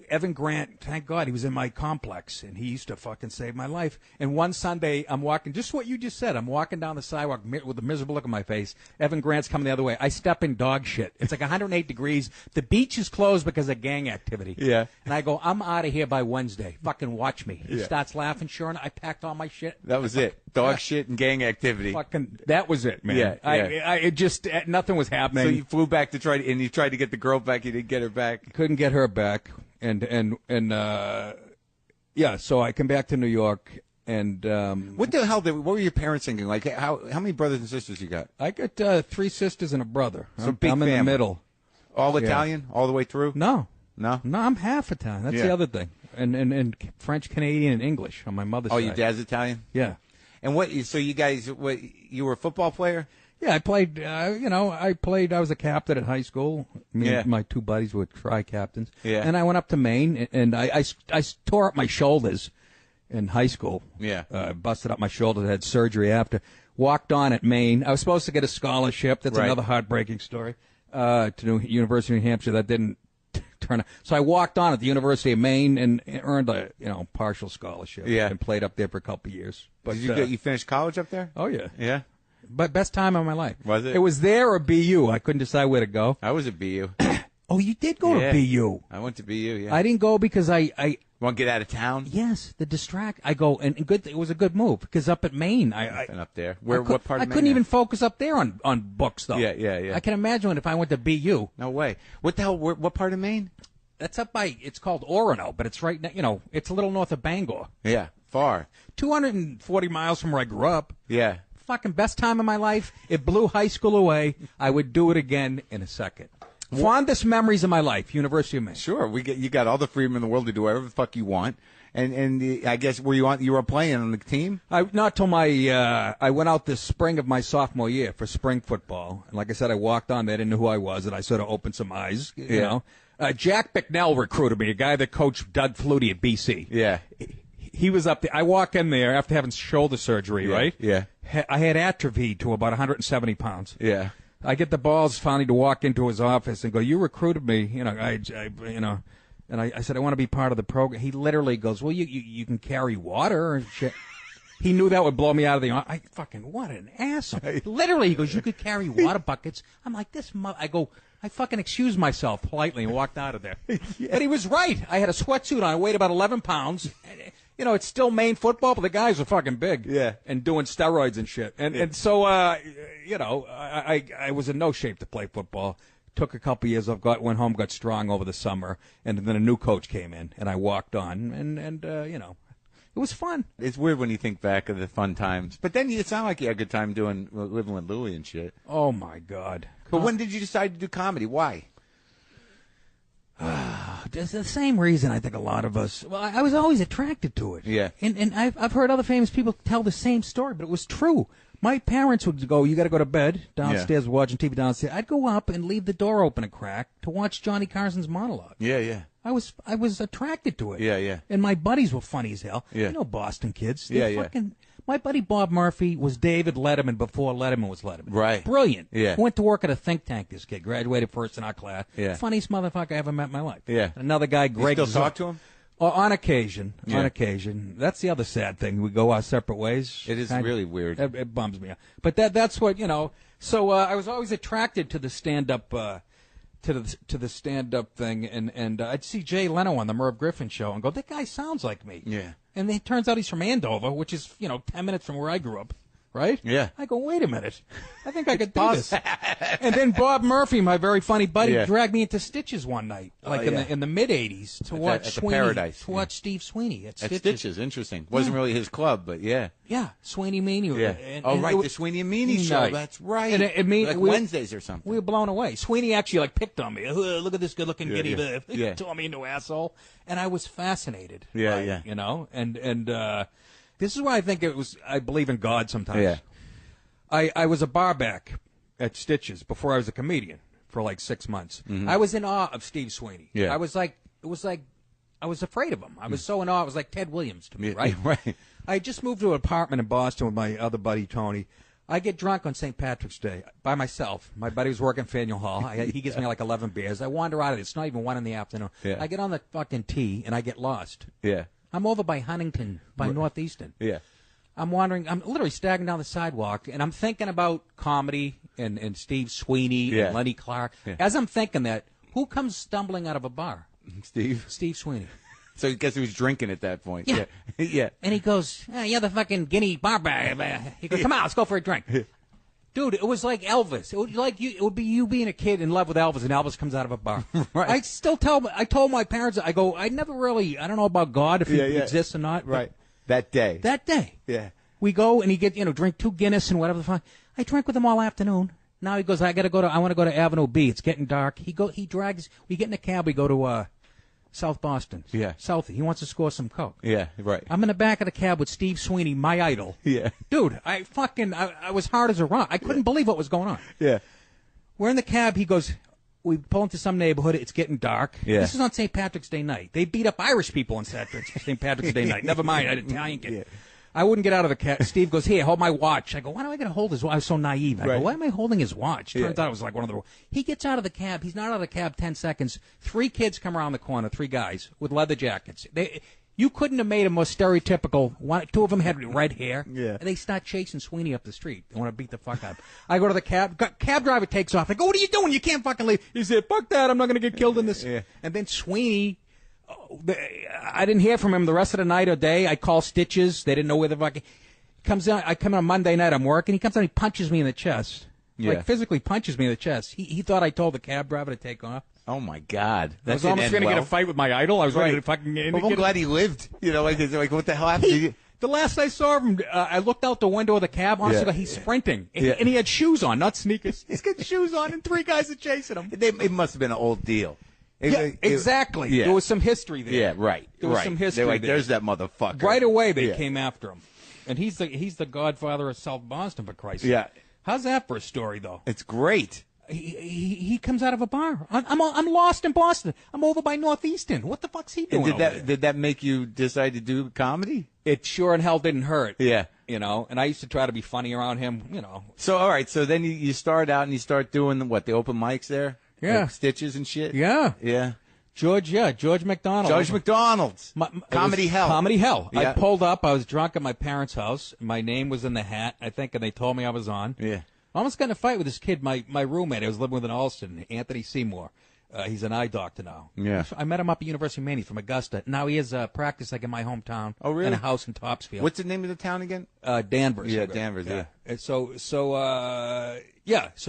Evan Grant, thank God, he was in my complex, and he used to fucking save my life. And one Sunday, I'm walking, just what you just said. I'm walking down the sidewalk with a miserable look on my face. Evan Grant's coming the other way. I step in dog shit. It's like 108 degrees. The beach is closed because of gang activity.
Yeah.
And I go, "I'm out of here by Wednesday. Fucking watch me." He
Yeah.
starts laughing. Sure enough, I packed all my shit.
That was it. Dog shit and gang activity.
Fucking, that was it, man.
Yeah.
It just, nothing was happening.
So you flew back to and you tried to get the girl back. You didn't get her back.
Couldn't get her back, so I come back to New York, and
What the hell? What were your parents thinking? Like, how many brothers and sisters you got?
I got 3 sisters and a brother.
So
I'm
big
in the
family.
middle.
All Italian, all the way through?
No,
No.
I'm half Italian. That's
Yeah.
the other thing, and French, Canadian, and English on my mother's
Oh,
side.
your dad's Italian?
Yeah.
And so you guys, you were a football player?
Yeah, I played, I was a captain at high school. Me and my two buddies were tri-captains.
Yeah.
And I went up to Maine, and I tore up my shoulders in high school.
Yeah.
Busted up my shoulders, had surgery after. Walked on at Maine. I was supposed to get a scholarship. That's another heartbreaking story. To University of New Hampshire. That didn't turn out. So I walked on at the University of Maine and earned a, partial scholarship.
Yeah.
And played up there for a couple of years. But
Did you finish college up there?
Oh, yeah.
Yeah.
But best time of my life.
Was it?
It was there or BU. I couldn't decide where to go.
I was at BU.
Oh, you did go to BU.
I went to BU, yeah.
I didn't go because I
want to get out of town?
Yes, the distract. I go, and good. It was a good move because up at Maine,
and up there. What part of Maine?
I couldn't even focus up there on books, though.
Yeah.
I can imagine if I went to BU.
No way. What the hell? What part of Maine?
That's up by, it's called Orono, but it's right now, it's a little north of Bangor.
Yeah, far.
240 miles from where I grew up.
Yeah.
Fucking best time of my life. It blew high school away. I would do it again in a second. Fondest memories of my life, University of Maine.
Sure, you got all the freedom in the world to do whatever the fuck you want. And I guess you were playing on the team?
Not till I went out this spring of my sophomore year for spring football. And like I said, I walked on. They didn't know who I was, and I sort of opened some eyes. You know, Jack Bicknell recruited me, a guy that coached Doug Flutie at BC.
Yeah.
He was up there. I walk in there after having shoulder surgery, right?
Yeah.
I had atrophy to about 170 pounds.
Yeah.
I get the balls finally to walk into his office and go, "You recruited me, and I said I want to be part of the program." He literally goes, "Well, you can carry water and shit." He knew that would blow me out of the office. What an asshole! Literally, he goes, "You could carry water buckets." I'm like, I fucking excused myself politely and walked out of there. But he was right. I had a sweatsuit on. I weighed about 11 pounds. It's still Maine football, but the guys are fucking big.
Yeah.
And doing steroids and shit. And so, I was in no shape to play football. Took a couple years off, went home, got strong over the summer, and then a new coach came in, and I walked on, and it was fun.
It's weird when you think back of the fun times. But then it sounded like you had a good time living with Louie and shit.
Oh, my God.
But when did you decide to do comedy? Why?
It's the same reason I think a lot of us. Well, I was always attracted to it.
Yeah.
And I've heard other famous people tell the same story, but it was true. My parents would go, "You got to go to bed downstairs, watching TV downstairs." I'd go up and leave the door open a crack to watch Johnny Carson's monologue.
Yeah.
I was attracted to it.
Yeah.
And my buddies were funny as hell.
Yeah.
Boston kids.
Yeah.
My buddy Bob Murphy was David Letterman before Letterman was Letterman.
Right.
Brilliant.
Yeah.
Went to work at a think tank, this kid. Graduated first in our class.
Yeah.
Funniest motherfucker I ever met in my life.
Yeah.
Another guy, Greg.
You still talk to him?
On occasion.
Yeah.
On occasion. That's the other sad thing. We go our separate ways.
It is really weird.
It bums me out. But that's what, So I was always attracted to the stand-up to the stand-up thing, and I'd see Jay Leno on the Merv Griffin show and go, "That guy sounds like me."
Yeah.
And it turns out he's from Andover, which is 10 minutes from where I grew up, right?
Yeah.
I go, "Wait a minute, I think I could do this." And then Bob Murphy, my very funny buddy, dragged me into Stitches one night, in the mid '80s, to watch Sweeney,
Paradise.
to watch Steve Sweeney at Stitches.
Stitches, interesting. Wasn't really his club, but yeah.
Yeah, Sweeney Meanie.
Yeah.
And
the Sweeney and Meanie show. That's right.
And
Wednesdays or something.
We were blown away. Sweeney actually picked on me. Look at this good-looking giddy.
Yeah.
Tore me into asshole. And I was fascinated.
Yeah.
And this is why I think I believe in God sometimes.
Yeah.
I was a barback at Stitches before I was a comedian for 6 months. Mm-hmm. I was in awe of Steve Sweeney.
Yeah.
I was I was afraid of him. I was so in awe. It was like Ted Williams to me, right?
Right.
I just moved to an apartment in Boston with my other buddy, Tony. I get drunk on St. Patrick's Day by myself. My buddy was working Faneuil Hall. He gives me 11 beers. I wander out of it. It's not even 1 in the afternoon.
Yeah.
I get on the fucking T, and I get lost.
Yeah.
I'm over by Huntington, by Northeastern.
Yeah.
I'm wandering. I'm literally staggering down the sidewalk, and I'm thinking about comedy and Steve Sweeney and Lenny Clark.
Yeah.
As I'm thinking that, who comes stumbling out of a bar?
Steve
Sweeney.
So I guess he was drinking at that point.
Yeah.
Yeah.
And he goes, "You're the fucking guinea barber." He goes, "Come on, let's go for a drink." Dude, it was like Elvis. It was like it would be you being a kid in love with Elvis, and Elvis comes out of a bar.
Right.
I told my parents, I go, I don't know about God if he exists or not.
Right. That day. Yeah.
We go and he drink 2 Guinness and whatever the fuck. I drank with him all afternoon. Now he goes, I want to go to Avenue B. It's getting dark. We get in a cab. We go to South Boston.
Yeah.
Southie. He wants to score some coke.
Yeah, right.
I'm in the back of the cab with Steve Sweeney, my idol.
Yeah.
Dude, I was hard as a rock. I couldn't believe what was going on.
Yeah.
We're in the cab. He goes, we pull into some neighborhood. It's getting dark.
Yeah.
This is on St. Patrick's Day night. They beat up Irish people on St. Patrick's Day night. Never mind, an Italian kid. Yeah. I wouldn't get out of the cab. Steve goes, here, hold my watch. I go, why do I got to hold his watch? I was so naive. I go, why am I holding his watch? Turns out it was like one of the... He gets out of the cab. He's not out of the cab 10 seconds. 3 kids come around the corner, 3 guys with leather jackets. You couldn't have made a more stereotypical one. 2 of them had red hair.
Yeah.
And they start chasing Sweeney up the street. They want to beat the fuck out. I go to the cab. Cab driver takes off. I go, what are you doing? You can't fucking leave. He said, fuck that. I'm not going to get killed in this.
Yeah.
And then Sweeney... I didn't hear from him the rest of the night or day. I call Stitches. They didn't know where the fuck... Comes out. I come in on Monday night. I'm working. He comes out. He punches me in the chest.
Yeah.
Like physically punches me in the chest. He thought I told the cab driver to take off.
Oh my God!
I was almost going to get a fight with my idol. I was ready to fucking.
Well, I'm glad he lived. You know, like what the hell happened?
The last I saw him, I looked out the window of the cab. Honestly, he's sprinting, and he had shoes on, not sneakers. He's got shoes on, and 3 guys are chasing him.
It must have been an old deal.
Exactly.
Yeah.
There was some history there.
Yeah, right.
There was some history.
They're like,
there.
there's that motherfucker.
Right away, they came after him. And he's the godfather of South Boston, for Christ's sake.
Yeah.
How's that for a story, though?
It's great.
He comes out of a bar. I'm lost in Boston. I'm over by Northeastern. What the fuck's he doing?
And did that make you decide to do comedy?
It sure and hell didn't hurt.
Yeah.
You know, and I used to try to be funny around him, you know.
So, all right. So then you start out and you start doing the open mics there?
Yeah.
Like Stitches and shit?
Yeah.
Yeah.
George McDonald.
George McDonald's. Comedy Hell.
Comedy Hell.
Yeah.
I pulled up. I was drunk at my parents' house. My name was in the hat, I think, and they told me I was on.
Yeah.
I almost got in a fight with this kid, my roommate. I was living with in Alston, Anthony Seymour. He's an eye doctor now.
Yeah.
I met him up at University of Maine from Augusta. Now he has practice like in my hometown.
Oh, really?
In a house in Topsfield.
What's the name of the town again?
Danvers.
Yeah, Danvers. Yeah.
And so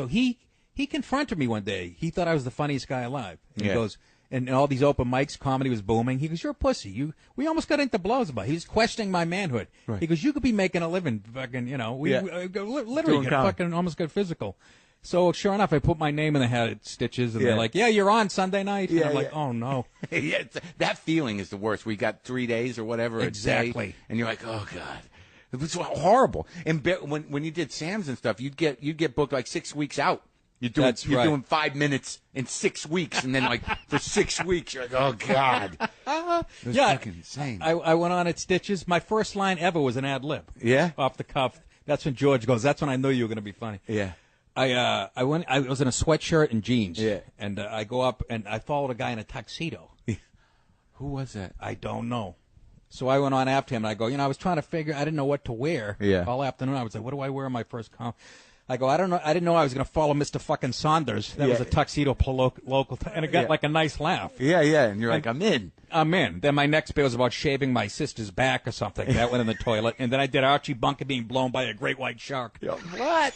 he confronted me one day. He thought I was the funniest guy alive. And he goes, and all these open mics, comedy was booming. He goes, "You're a pussy. We almost got into blows about it." He was questioning my manhood.
Right.
He goes, "You could be making a living, fucking, you know." We literally fucking almost got physical. So sure enough, I put my name in the hat at Stitches, and they're like, "Yeah, you're on Sunday night." And I'm like, "Oh no."
Yeah, that feeling is the worst. We got 3 days or whatever.
Exactly.
A day, and you're like, "Oh God." It was horrible. And when you did Sam's and stuff, you'd get booked like 6 weeks out. You're doing 5 minutes in 6 weeks, and then like for 6 weeks, you're like, oh God, it was fucking insane.
I went on at Stitches. My first line ever was an ad lib.
Yeah,
off the cuff. That's when George goes. That's when I knew you were going to be funny.
Yeah.
I was in a sweatshirt and jeans.
Yeah.
And I go up and I followed a guy in a tuxedo.
Who was that?
I don't know. So I went on after him, and I go, I was trying to figure. I didn't know what to wear.
Yeah.
All afternoon, I was like, what do I wear in my first comp? I go, I don't know. I didn't know I was going to follow Mr. fucking Saunders. That was a tuxedo local, and it got like a nice laugh.
Yeah, yeah. And you're like, I'm in.
Then my next bit was about shaving my sister's back or something. That went in the toilet. And then I did Archie Bunker being blown by a great white shark.
What?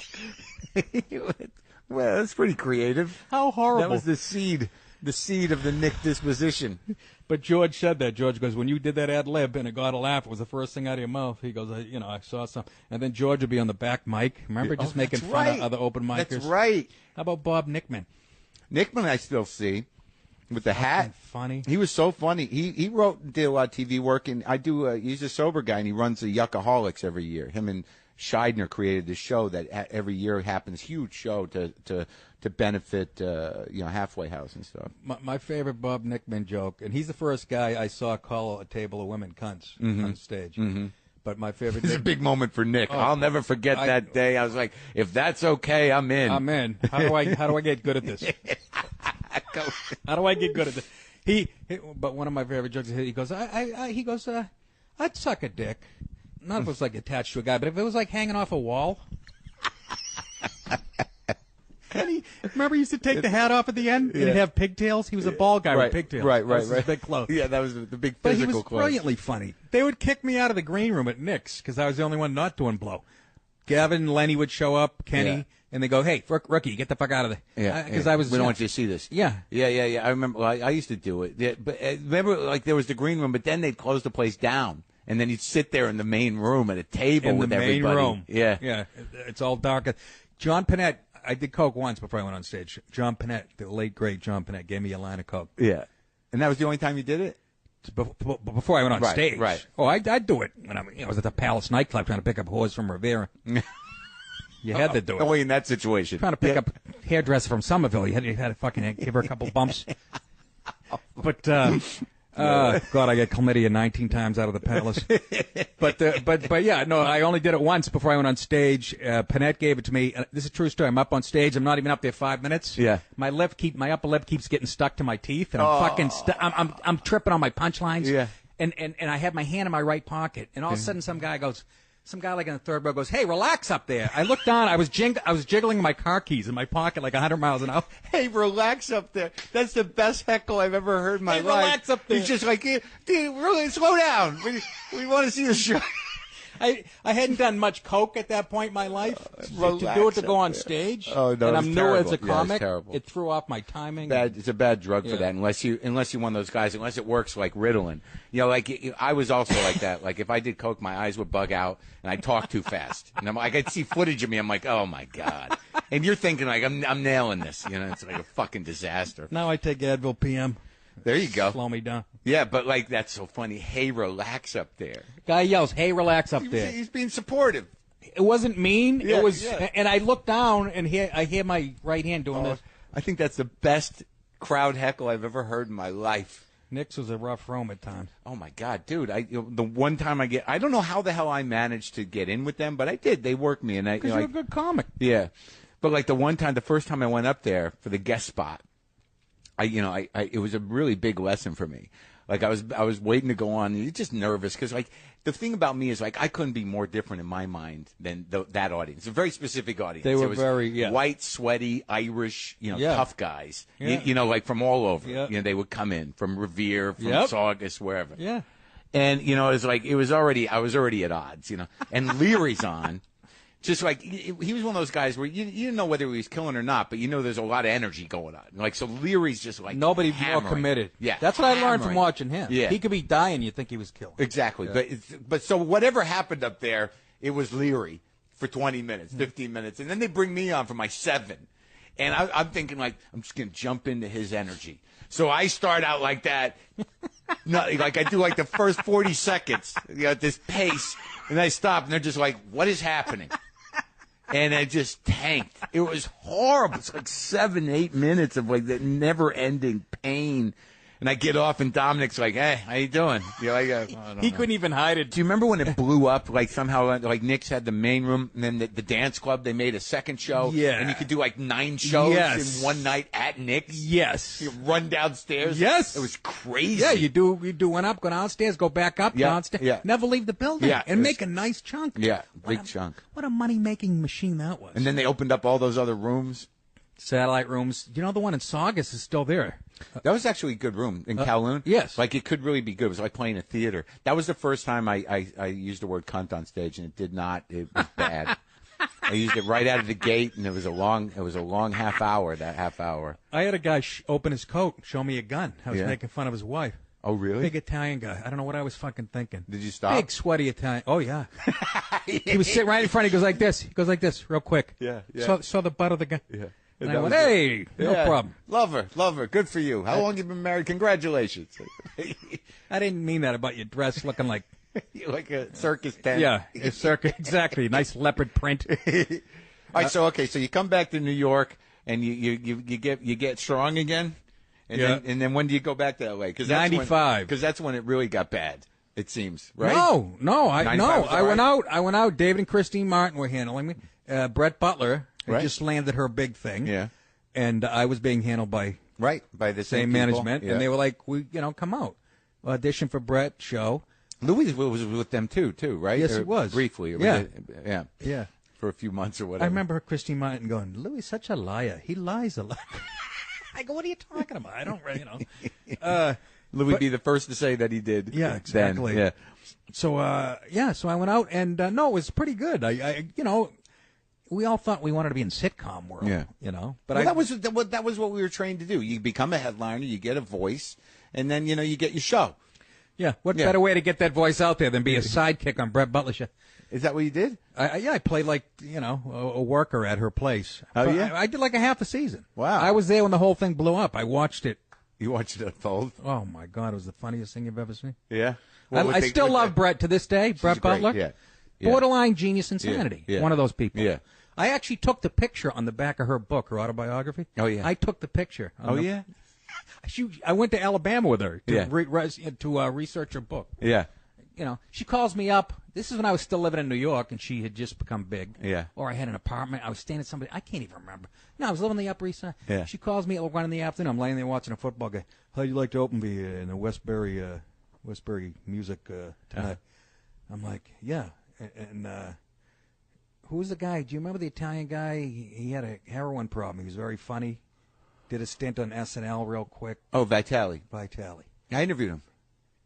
Well, that's pretty creative.
How horrible.
That was the seed of the Nick disposition.
But George said that. George goes, when you did that ad lib and it got a laugh, it was the first thing out of your mouth. He goes, I saw some. And then George would be on the back mic. Remember, just making fun of other open micers?
That's right.
How about Bob Nickman?
Nickman I still see with the hat.
Funny.
He was so funny. He wrote and did a lot of TV work, and he's a sober guy, and he runs the Yuckaholics every year. Him and Scheidner created this show that every year happens, huge show to benefit halfway house and stuff.
My favorite Bob Nickman joke, and he's the first guy I saw call a table of women cunts on stage. Mm-hmm. But my favorite.
This is a big moment for Nick. I'll never forget that day. I was like, if that's okay, I'm in.
I'm in. How do I get good at this? How do I get good at this? But one of my favorite jokes, he goes, I'd suck a dick. Not if it was like attached to a guy, but if it was like hanging off a wall. And remember he used to take the hat off at the end and he'd have pigtails? He was a bald guy with pigtails.
Right.
His big clothes.
Yeah, that was the big
but
physical
he was
clothes.
Brilliantly funny. They would kick me out of the green room at Nick's because I was the only one not doing blow. Gavin and Lenny would show up, Kenny, and they go, hey, rookie, get the fuck out of there.
Yeah,
because I was.
We don't want you to see this.
Yeah.
I remember. Well, I used to do it. Yeah, but remember, like there was the green room, but then they'd close the place down. And then you'd sit there in the main room at a table with everybody. In the main room. Yeah.
Yeah. It's all dark. John Panette, I did coke once before I went on stage. John Panette, the late, great John Panette, gave me a line of coke.
Yeah. And that was the only time you did it?
Before I went on stage.
Right.
Oh, I'd do it when I was at the Palace nightclub trying to pick up whores from Rivera. You had to do it.
Only in that situation.
Trying to pick up hairdresser from Somerville. You had to fucking give her a couple bumps. But, God, I get chlamydia 19 times out of the Palace. But yeah, no, I only did it once before I went on stage. Panette gave it to me. This is a true story. I'm up on stage. I'm not even up there 5 minutes.
Yeah.
My upper lip keeps getting stuck to my teeth, and I'm tripping on my punchlines.
Yeah.
And I have my hand in my right pocket, and all of a sudden some guy like in the third row goes, "Hey, relax up there." I looked down. I was jiggling my car keys in my pocket like 100 miles an hour.
Hey, relax up there. That's the best heckle I've ever heard in my life.
Relax up there.
He's just like, dude, really, slow down. We want to see the show.
I hadn't done much coke at that point in my life. To do it to go on stage.
Oh, no,
and I'm new as a comic.
Yeah,
it threw off my timing.
It's a bad drug for that unless you're one of those guys, unless it works like Ritalin. You know, like I was also like that. Like if I did coke, my eyes would bug out and I talk too fast. And I'm like, I'd see footage of me. I'm like, oh my God. And you're thinking like, I'm nailing this. You know, it's like a fucking disaster.
Now I take Advil PM.
There you go.
Slow me down.
Yeah, but like that's so funny. Hey, relax up there.
Guy yells, "Hey, relax up there."
He's being supportive.
It wasn't mean.
Yeah,
it was,
yeah.
And I looked down and I hear my right hand doing this.
I think that's the best crowd heckle I've ever heard in my life.
Nick's was a rough roam at times.
Oh my God, dude! The one time I don't know how the hell I managed to get in with them, but I did. They worked me, and
because you're a good comic.
Yeah, but like the first time I went up there for the guest spot, it was a really big lesson for me. Like I was waiting to go on, and you're just nervous because like the thing about me is like I couldn't be more different in my mind than that audience. A very specific audience.
They were
white, sweaty, Irish, tough guys. Yeah. Like from all over.
Yeah.
They would come in from Revere, from Saugus, wherever.
Yeah.
And I was already at odds. And Leary's on. Just like he was one of those guys where you didn't know whether he was killing or not, but there's a lot of energy going on. Like so, Leary's just like
nobody
hammering.
more committed.
Yeah,
that's what I learned from watching him.
Yeah,
he could be dying, you think he was killing.
Exactly, yeah. But so whatever happened up there, it was Leary for 20 minutes, 15 minutes, and then they bring me on for my 7, and I'm thinking like I'm just gonna jump into his energy. So I start out like that, like I do like the first 40 seconds, at this pace, and I stop, and they're just like, "What is happening?" And I just tanked. It was horrible. It's like 7, 8 minutes of like that never-ending pain. And I get off, and Dominic's like, "Hey, how you doing?"
He couldn't even hide it.
Do you remember when it blew up? Like somehow, like Nick's had the main room, and then the dance club, they made a second show.
Yeah.
And you could do like 9 shows in one night at Nick's.
Yes.
You run downstairs.
Yes.
It was crazy.
Yeah, you do one up, go downstairs, go back up, downstairs.
Yeah.
Never leave the building.
Yeah.
And make a nice chunk.
Yeah, big chunk.
What a money-making machine that was.
And then they opened up all those other rooms.
Satellite rooms. The one in Saugus is still there.
That was actually a good room in Kowloon.
Yes.
Like, it could really be good. It was like playing a theater. That was the first time I used the word cunt on stage, and it did not. It was bad. I used it right out of the gate, and it was a long half hour, that half hour.
I had a guy open his coat, show me a gun. I was making fun of his wife.
Oh, really?
Big Italian guy. I don't know what I was fucking thinking.
Did you stop?
Big, sweaty Italian. Oh, yeah. He was sitting right in front. He goes like this. Real quick.
Yeah.
Saw the butt of the gun.
Yeah.
And I went, hey, no problem.
Love her. Good for you. How long you been married? Congratulations.
I didn't mean that about your dress looking like...
like a circus tent.
Yeah, a circus. Exactly. Nice leopard print.
All right, so you come back to New York, and you get strong again? And then when do you go back to L.A.?
95.
Because that's when it really got bad, it seems, right?
No. I went out. David and Christine Martin were handling me. Brett Butler... I just landed her big thing.
Yeah.
And I was being handled by
the
same management. Yeah. And they were like, come out. Audition for Brett, show.
Louis was with them too, right?
Yes, he was.
Briefly.
Yeah.
For a few months or whatever.
I remember Christine Martin going, Louis is such a liar. He lies a lot. I go, what are you talking about? I don't really know.
Louis be the first to say that he did.
Yeah, exactly.
Then. Yeah.
So I went out, and no, it was pretty good. We all thought we wanted to be in sitcom world, But
that was what we were trained to do. You become a headliner, you get a voice, and then you get your show.
Yeah, what better way to get that voice out there than be a sidekick on Brett Butler's show?
Is that what you did?
I played like a worker at her place.
Oh yeah,
I did like a half a season.
Wow,
I was there when the whole thing blew up. I watched it
You watched it unfold?
Oh, my God. It was the funniest thing you've ever seen.
Yeah.
I still love Brett to this day, Brett Butler.
Yeah.
Borderline genius insanity.
Yeah.
One of those people.
Yeah.
I actually took the picture on the back of her book, her autobiography.
Oh, yeah.
I took the picture.
Yeah?
I went to Alabama with her to,
Yeah.
research her book.
Yeah.
You know, she calls me up. This is when I was still living in New York, and she had just become big.
Yeah.
Or I had an apartment. I was staying at somebody. I can't even remember. No, I was living on the Upper East Side.
Yeah.
She calls me at 1 in the afternoon. I'm laying there watching a football game. How'd you like to open me in the Westbury music tonight? I'm like, yeah. And who was the guy? Do you remember the Italian guy? He had a heroin problem. He was very funny. Did a stint on SNL real quick.
Oh, Vitale.
I
interviewed him.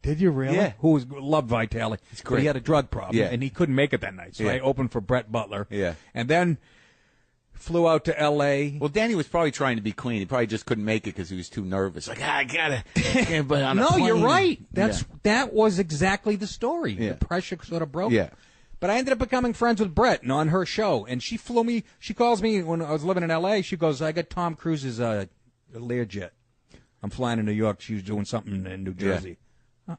Did you really?
Yeah.
Loved Vitale.
It's great.
But he had a drug problem,
Yeah.
and he couldn't make it that night. So
Yeah.
I opened for Brett Butler.
Yeah.
And then flew out to L.A.
Well, Danny was probably trying to be clean. He probably just couldn't make it because he was too nervous. Like, I gotta. But on a
No,
plane.
you're right. That was exactly the story.
Yeah.
The pressure sort of broke.
Yeah.
But I ended up becoming friends with Brett and on her show. And she flew me. She calls me when I was living in L.A. She goes, I got Tom Cruise's Learjet. I'm flying to New York. She was doing something in New Jersey.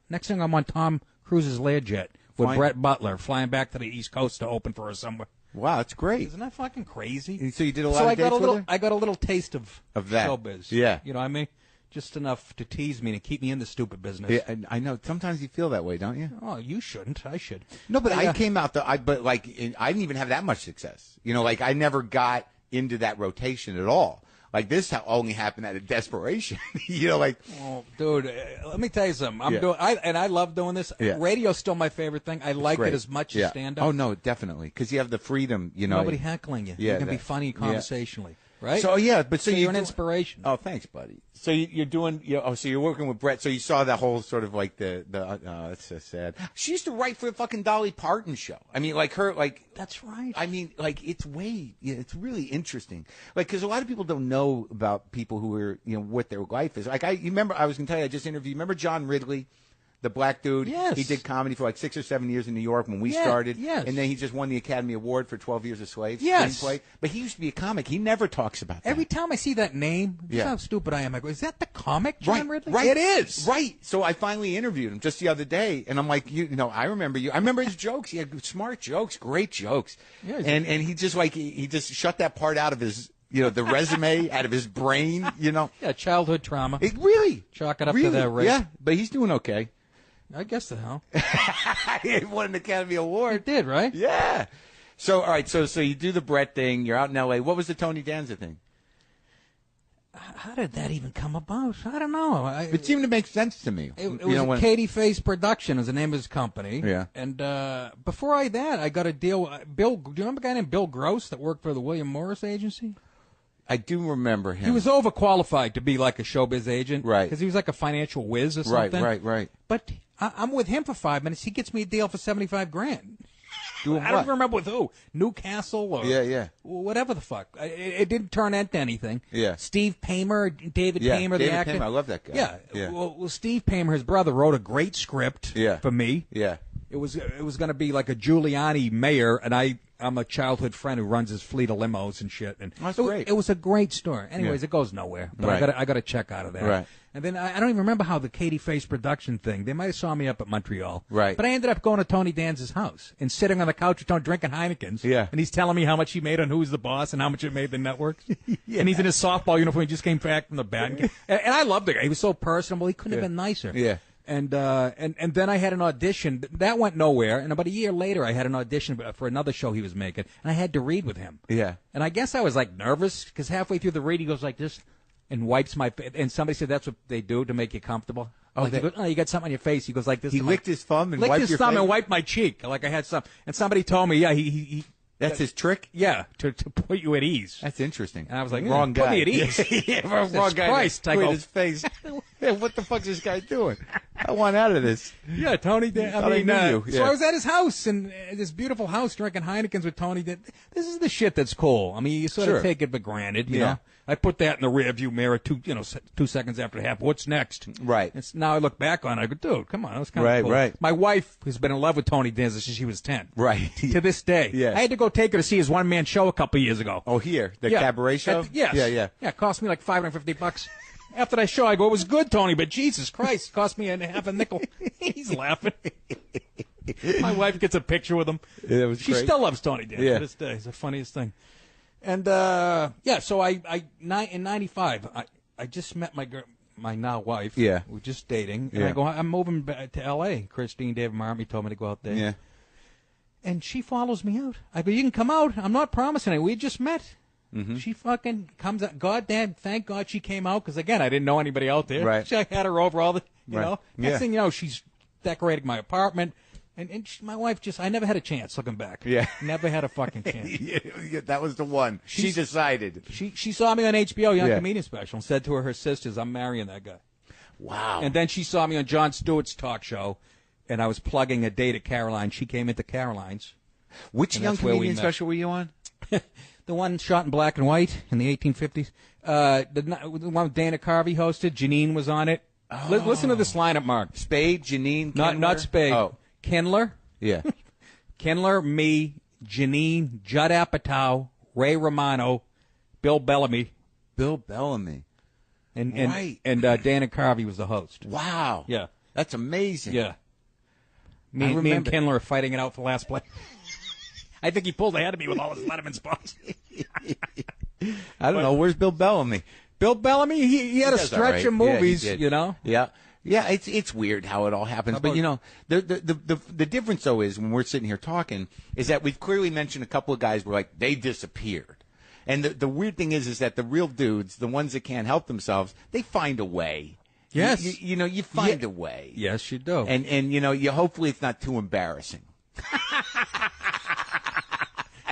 Next thing, I'm on Tom Cruise's Learjet with Brett Butler, flying back to the East Coast to open for her somewhere.
Wow, that's great.
Isn't that fucking crazy?
So you did a lot of dates with her?
I got a little taste of
that.
showbiz.
Yeah.
You know what I mean? Just enough to tease me and keep me in the stupid business.
Yeah, and I know. Sometimes you feel that way, don't you?
Oh, you shouldn't. I should.
No, but I came out I didn't even have that much success. You know, like I never got into that rotation at all. Like this only happened out of desperation. You know, like.
Oh, dude, let me tell you something. I love doing this.
Yeah.
Radio's still my favorite thing. I like it as much as stand up.
Oh no, definitely, because you have the freedom. You know,
nobody heckling you.
Yeah,
you can be funny conversationally. Right?
So so
you're an inspiration.
Oh, thanks, buddy. So you're doing. So you're working with Brett. So you saw that whole sort of like the. It's so sad. She used to write for the fucking Dolly Parton show. I mean, like her, like.
That's right.
I mean, like it's it's really interesting. Like, because a lot of people don't know about people who are, what their life is. Like you remember, I was going to tell you, I just interviewed. Remember John Ridley? The black dude.
Yes.
He did comedy for like 6 or 7 years in New York when we started.
Yes.
And then he just won the Academy Award for 12 Years a Slave.
Yes.
Screenplay. But he used to be a comic. He never talks about that.
Every time I see that name, this is how stupid I am. I go, is that the comic, John Ridley?
Right.
It is.
Right. So I finally interviewed him just the other day, and I'm like, I remember you. I remember his jokes. He had smart jokes, great jokes.
Yeah,
and he just he just shut that part out of his, the resume out of his brain,
Yeah, childhood trauma.
It really.
Chalk it up to that race.
Yeah, but he's doing okay.
I guess the hell.
He won an Academy Award.
It did, right?
Yeah. So, all right, so you do the Brett thing. You're out in L.A. What was the Tony Danza thing?
How did that even come about? I don't know.
It seemed to make sense to me.
It was Katie Face Production is the name of his company.
Yeah.
And before I got a deal. Bill, do you remember a guy named Bill Gross that worked for the William Morris Agency?
I do remember him.
He was overqualified to be like a showbiz agent.
Right.
Because he was like a financial whiz or something.
Right.
But I'm with him for 5 minutes. He gets me a deal for $75,000.
Doing
I don't remember with who. Newcastle or whatever the fuck. It didn't turn into anything.
Yeah.
Steve Paymer, David Paymer, the actor.
Paymer, I love that guy.
Yeah. Well, Steve Paymer, his brother, wrote a great script for me.
Yeah.
It was going to be like a Giuliani mayor, and I'm a childhood friend who runs his fleet of limos and shit. And
that's great.
It was a great story. Anyways, it goes nowhere. But I got a check out of that.
Right.
And then I don't even remember how the Katie Face production thing. They might have saw me up at Montreal.
Right.
But I ended up going to Tony Danza's house and sitting on the couch with Tony drinking Heinekens.
Yeah.
And he's telling me how much he made on Who's the Boss and how much it made the networks. And he's in his softball uniform. He just came back from the bat. And I loved the guy. He was so personable. He couldn't have been nicer.
Yeah.
And then I had an audition. That went nowhere. And about a year later, I had an audition for another show he was making. And I had to read with him.
Yeah.
And I guess I was like nervous because halfway through the read, he goes like this and wipes my face. And somebody said that's what they do to make you comfortable.
Oh,
like, he goes, you got something on your face. He goes like this.
He licked his thumb and
licked
wiped
his
your
thumb
face?
and wiped my cheek like I had some. And somebody told me, he
That's his trick?
Yeah, to put you at ease.
That's interesting.
And I was like,
wrong guy.
Put me at ease.
Wrong guy.
Christ, I
Look
go,
at his face. What the fuck's this guy doing? I want out of this.
Yeah, Tony. So
Yeah.
I was at his house, and this beautiful house, drinking Heinekens with Tony. This is the shit that's cool. I mean, you sort of take it for granted, you know. I put that in the rearview mirror 2 seconds after it happened. What's next?
Right.
Now I look back on it, I go, dude, come on, that was kind of cool.
Right.
My wife has been in love with Tony Danza since she was 10.
Right.
To this day.
Yeah.
I had to go take her to see his one-man show a couple of years ago.
Oh, here? The cabaret show?
Yes.
Yeah.
Yeah, it cost me like $550. After that show, I go, it was good, Tony, but Jesus Christ, it cost me half a nickel. He's laughing. My wife gets a picture with him.
Yeah, that was
she
great.
still loves Tony Dan to this day. It's the funniest thing. And, so in 95, I just met my now wife.
Yeah.
We were just dating. And I go, I'm moving back to L.A. Christine, David Marmy told me to go out there.
Yeah.
And she follows me out. I go, you can come out. I'm not promising it. We just met. Mm-hmm. She fucking comes out. Goddamn, thank God she came out because, again, I didn't know anybody out there.
Right.
I had her over all the, you know. Next
Yeah.
thing you know, she's decorating my apartment. And my wife I never had a chance looking back.
Yeah.
Never had a fucking chance.
Yeah, that was the one. She decided.
She saw me on HBO Young Comedian Special and said to her sisters, I'm marrying that guy.
Wow.
And then she saw me on Jon Stewart's talk show, and I was plugging a date at Caroline. She came into Caroline's.
Which Young Comedian Special were you on?
The one shot in black and white in the 1850s. The one Dana Carvey hosted. Janine was on it. Oh. Listen to this lineup, Mark.
Spade, Janine, Kindler?
Not Spade.
Oh.
Kindler.
Yeah.
Kindler, me, Janine, Judd Apatow, Ray Romano, Bill Bellamy.
Bill Bellamy.
And
right.
And Dana Carvey was the host.
Wow.
Yeah.
That's amazing.
Yeah. Me and Kindler are fighting it out for last place. I think he pulled ahead of me with all his Letterman spots.
I don't know. Where's Bill Bellamy?
Bill Bellamy, he had a stretch of movies,
you know? Yeah. Yeah, it's weird how it all happens. But, you know, the difference, though, is when we're sitting here talking, is that we've clearly mentioned a couple of guys were like, they disappeared. And the weird thing is that the real dudes, the ones that can't help themselves, they find a way.
Yes.
You know, you find a way.
Yes, you do.
And you know, hopefully it's not too embarrassing.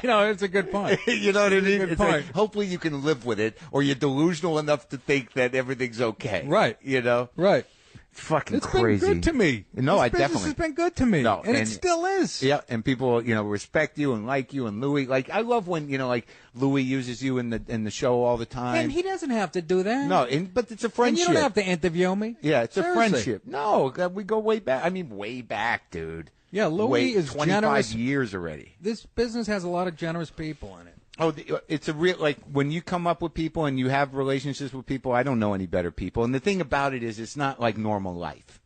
You know, it's a good point.
You know what I mean?
Good point.
Like, hopefully you can live with it, or you're delusional enough to think that everything's okay.
Right.
You know?
Right.
It's fucking
it's
crazy.
It's been good to me.
No,
this
I
business
definitely.
has been good to me.
No,
and it still is.
Yeah, and people, you know, respect you and like you and Louis. Like, I love when, you know, like, Louis uses you in the show all the time.
And he doesn't have to do that.
No, but it's a friendship.
And you don't have to interview me.
Yeah, it's
Seriously.
a friendship. No, we go way back. I mean, way back, dude.
Yeah, Louis is
25
generous.
years already.
This business has a lot of generous people in it.
Oh, it's a real, like, when you come up with people and you have relationships with people, I don't know any better people. And the thing about it is, it's not like normal life.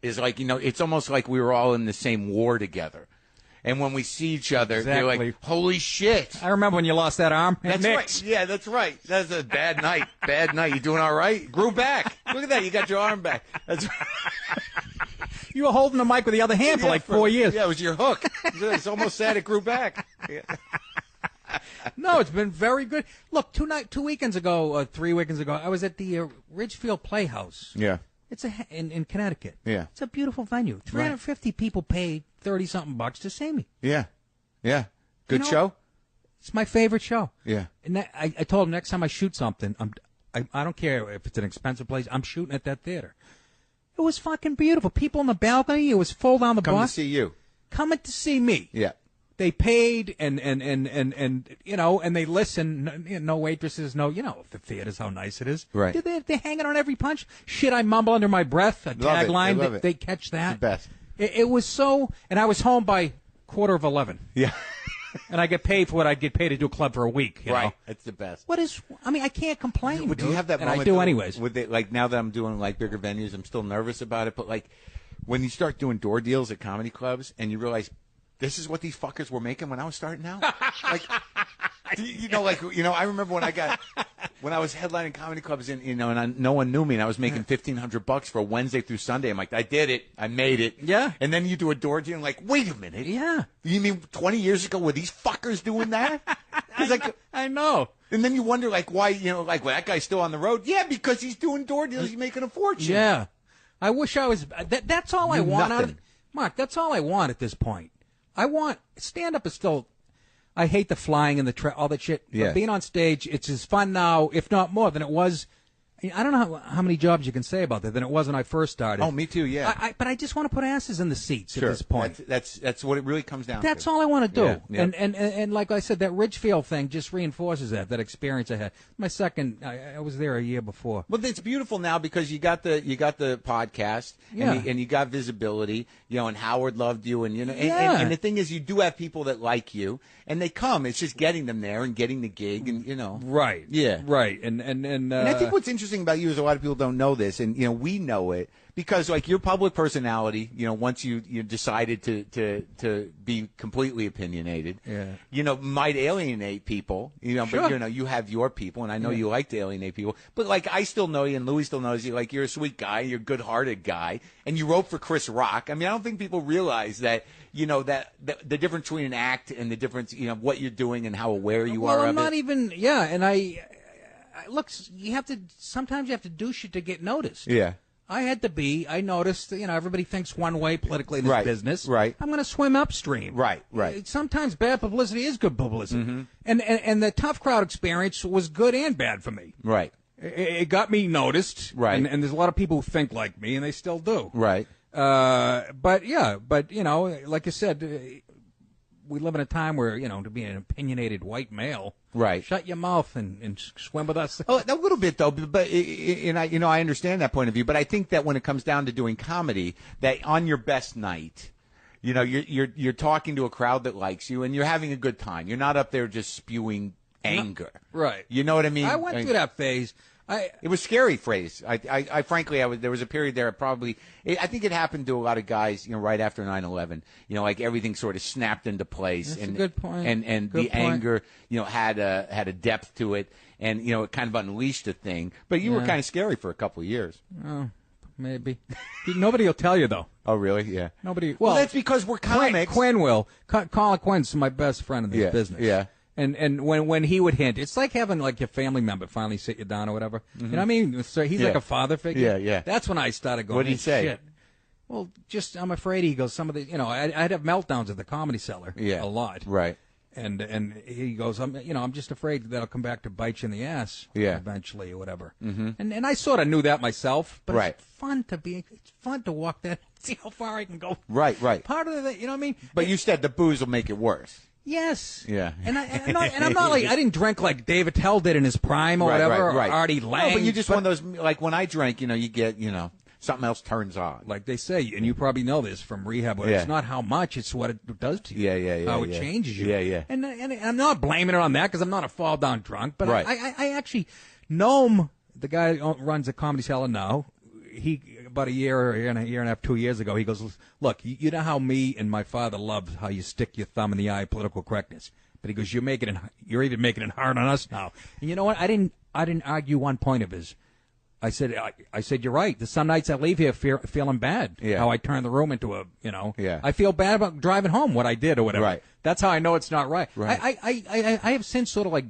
It's like, you know, it's almost like we were all in the same war together. And when we see each other, they're like, holy shit.
I remember when you lost that arm.
That's right. Yeah, that's right. That's a bad night. Bad night. You doing all right? Grew back. Look at that. You got your arm back. That's
You were holding the mic with the other hand for like 4 years.
Yeah, it was your hook. It's almost sad it grew back. Yeah.
No, it's been very good. Look, 2 weekends ago, 3 weekends ago, I was at the Ridgefield Playhouse.
Yeah.
It's in Connecticut.
Yeah.
It's a beautiful venue. 350 people paid $30-something to see me.
Yeah. Yeah. Good show?
It's my favorite show.
Yeah.
And I told him next time I shoot something, I don't care if it's an expensive place, I'm shooting at that theater. It was fucking beautiful. People in the balcony, it was full down the
Come
bus.
to see you.
Coming to see me.
Yeah.
They paid and you know, and they listen. No waitresses, no, you know, the theater's how nice it is.
Right.
They're hanging on every punch. Shit, I mumble under my breath. A tagline. They catch that.
It's the best.
It was so, and I was home by 11:15.
Yeah.
And I get paid for what I get paid to do a club for a week. You know?
It's the best.
I mean, I can't complain.
But do you have that
and
moment?
I do anyways.
With it, like, now that I'm doing, like, bigger venues, I'm still nervous about it. But, like, when you start doing door deals at comedy clubs and you realize this is what these fuckers were making when I was starting out. Like, I remember when I was headlining comedy clubs and no one knew me and I was making $1,500 for Wednesday through Sunday. I'm like, I did it. I made it.
Yeah.
And then you do a door deal and like, wait a minute.
Yeah.
You mean 20 years ago were these fuckers doing that?
I know.
And then you wonder, like, why, well, that guy's still on the road. Yeah, because he's doing door deals. He's making a fortune.
Yeah. I wish I was. That's all I want out of Mark. That's all I want at this point. I want stand-up is still. I hate the flying and all that shit.
Yeah.
But being on stage, it's as fun now, if not more, than it was. I don't know how many jobs you can say about that than it was when I first started.
Oh, me too. Yeah.
But I just want to put asses in the seats at this point.
That's what it really comes down to.
That's all I want to do.
Yeah.
And like I said, that Ridgefield thing just reinforces that experience I had. My second, I was there a year before.
Well, it's beautiful now because you got the podcast and you got visibility, and Howard loved you and the thing is you do have people that like you and they come. It's just getting them there and getting the gig and
Right.
Yeah.
Right. And
I think what's interesting interesting about you is a lot of people don't know this, and we know it because like your public personality, once you decided to be completely opinionated, might alienate people,
Sure.
but you have your people, and I know you like to alienate people, but like I still know you, and Louis still knows you, like you're a sweet guy, you're a good-hearted guy, and you wrote for Chris Rock. I mean, I don't think people realize that. That the difference between an act and the difference, what you're doing and how aware you are of it.
Well, I'm not even, and I look, sometimes you have to do shit to get noticed.
Yeah.
I noticed, everybody thinks one way politically in this business.
Right.
I'm going to swim upstream.
Right.
Sometimes bad publicity is good publicity.
Mm-hmm.
And the tough crowd experience was good and bad for me.
Right.
It got me noticed.
Right.
And there's a lot of people who think like me, and they still do.
Right.
But like you said, we live in a time where, to be an opinionated white male,
right?
Shut your mouth and swim with us.
Oh, a little bit though, but I understand that point of view. But I think that when it comes down to doing comedy, that on your best night, you're talking to a crowd that likes you, and you're having a good time. You're not up there just spewing anger,
right?
You know what I mean?
I went through that phase.
It was scary phrase. I frankly, there was a period there. I think it happened to a lot of guys, right after 9/11. Like everything sort of snapped into place.
That's a good point.
And
good
the
point.
anger, had a depth to it, and it kind of unleashed a thing. But you were kind of scary for a couple of years.
Oh, maybe. Nobody will tell you though.
Oh, really? Yeah.
Nobody.
Well, that's because we're comics.
Quinn will. Colin Quinn's my best friend in this business.
Yeah.
And when he would hint, it's like having like your family member finally sit you down or whatever. Mm-hmm. You know what I mean? So he's like a father figure.
Yeah.
That's when I started going.
What did he say?
Shit. Well, just I'm afraid he goes. Some of the I'd have meltdowns at the Comedy Cellar.
Yeah.
A lot.
Right.
And he goes, I'm just afraid that'll come back to bite you in the ass.
Yeah.
Eventually or whatever.
Mm-hmm.
And I sort of knew that myself. But
right.
It's fun to walk that. See how far I can go.
Right.
Part of it, you know what I mean?
But you said the booze will make it worse.
Yes.
Yeah.
And I'm not like I didn't drink like David Tell did in his prime or whatever,
right.
or Artie Lang.
No, but you just one of those like when I drank, you get something else turns on.
Like they say, and you probably know this from rehab. It's not how much; it's what it does to you.
Yeah.
How it changes you.
Yeah.
And I'm not blaming it on that because I'm not a fall down drunk. But
right.
I actually know him, the guy who runs a Comedy Cellar now. He about a year and a half, 2 years ago, he goes, look, you know how me and my father loved how you stick your thumb in the eye of political correctness. But he goes, you're even making it hard on us now. And you know what? I didn't argue one point of his. I said, you're right. There's some nights I leave here feeling bad.
Yeah.
How I turn the room into a,
Yeah.
I feel bad about driving home, what I did or whatever.
Right.
That's how I know it's not right.
Right.
I have since sort of like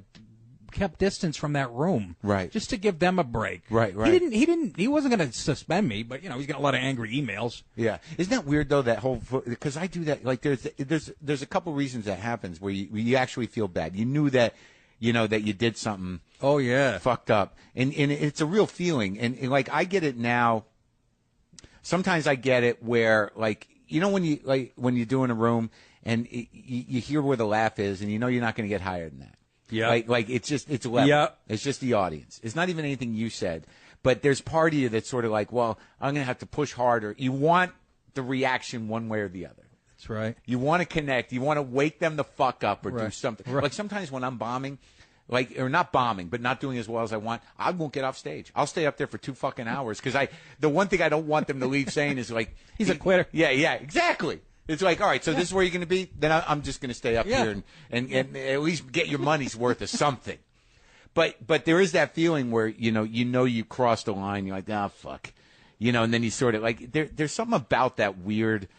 kept distance from that room.
Right.
Just to give them a break.
Right.
He wasn't going to suspend me, but, he's getting a lot of angry emails.
Yeah. Isn't that weird, though, that whole, because I do that, like, there's a couple reasons that happens where you actually feel bad. You knew that, that you did something.
Oh, yeah.
Fucked up. And it's a real feeling. And like, I get it now. Sometimes I get it where, like, when you're doing a room and you hear where the laugh is and you're not going to get higher than that.
Yeah.
Like it's a level.
Yeah.
It's just the audience. It's not even anything you said. But there's part of you that's sort of like, well, I'm going to have to push harder. You want the reaction one way or the other.
That's right.
You want to connect. You want to wake them the fuck up or do
Right.
something.
Right.
Like sometimes when I'm bombing, or not bombing, but not doing as well as I want, I won't get off stage. I'll stay up there for 2 fucking hours because the one thing I don't want them to leave saying is like,
he's a quitter.
Yeah, exactly. It's like, all right, so this is where you're going to be? Then I'm just going to stay up here and at least get your money's worth of something. But there is that feeling where, you crossed the line. You're like, fuck. And then you sort of like, there's something about that weird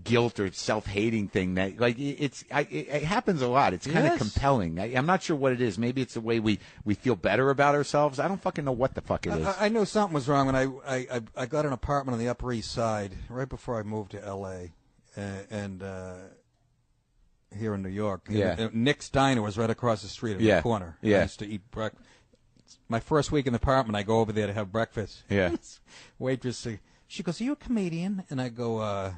guilt or self-hating thing that, like, it happens a lot. It's kind of compelling. I'm not sure what it is. Maybe it's the way we feel better about ourselves. I don't fucking know what the fuck it is.
I knew something was wrong when I got an apartment on the Upper East Side right before I moved to L.A. and here in New York.
Yeah.
Nick's Diner was right across the street in the corner.
Yeah.
I used to eat breakfast. My first week in the apartment, I go over there to have breakfast.
Yeah.
Waitress, she goes, "Are you a comedian?" And I go,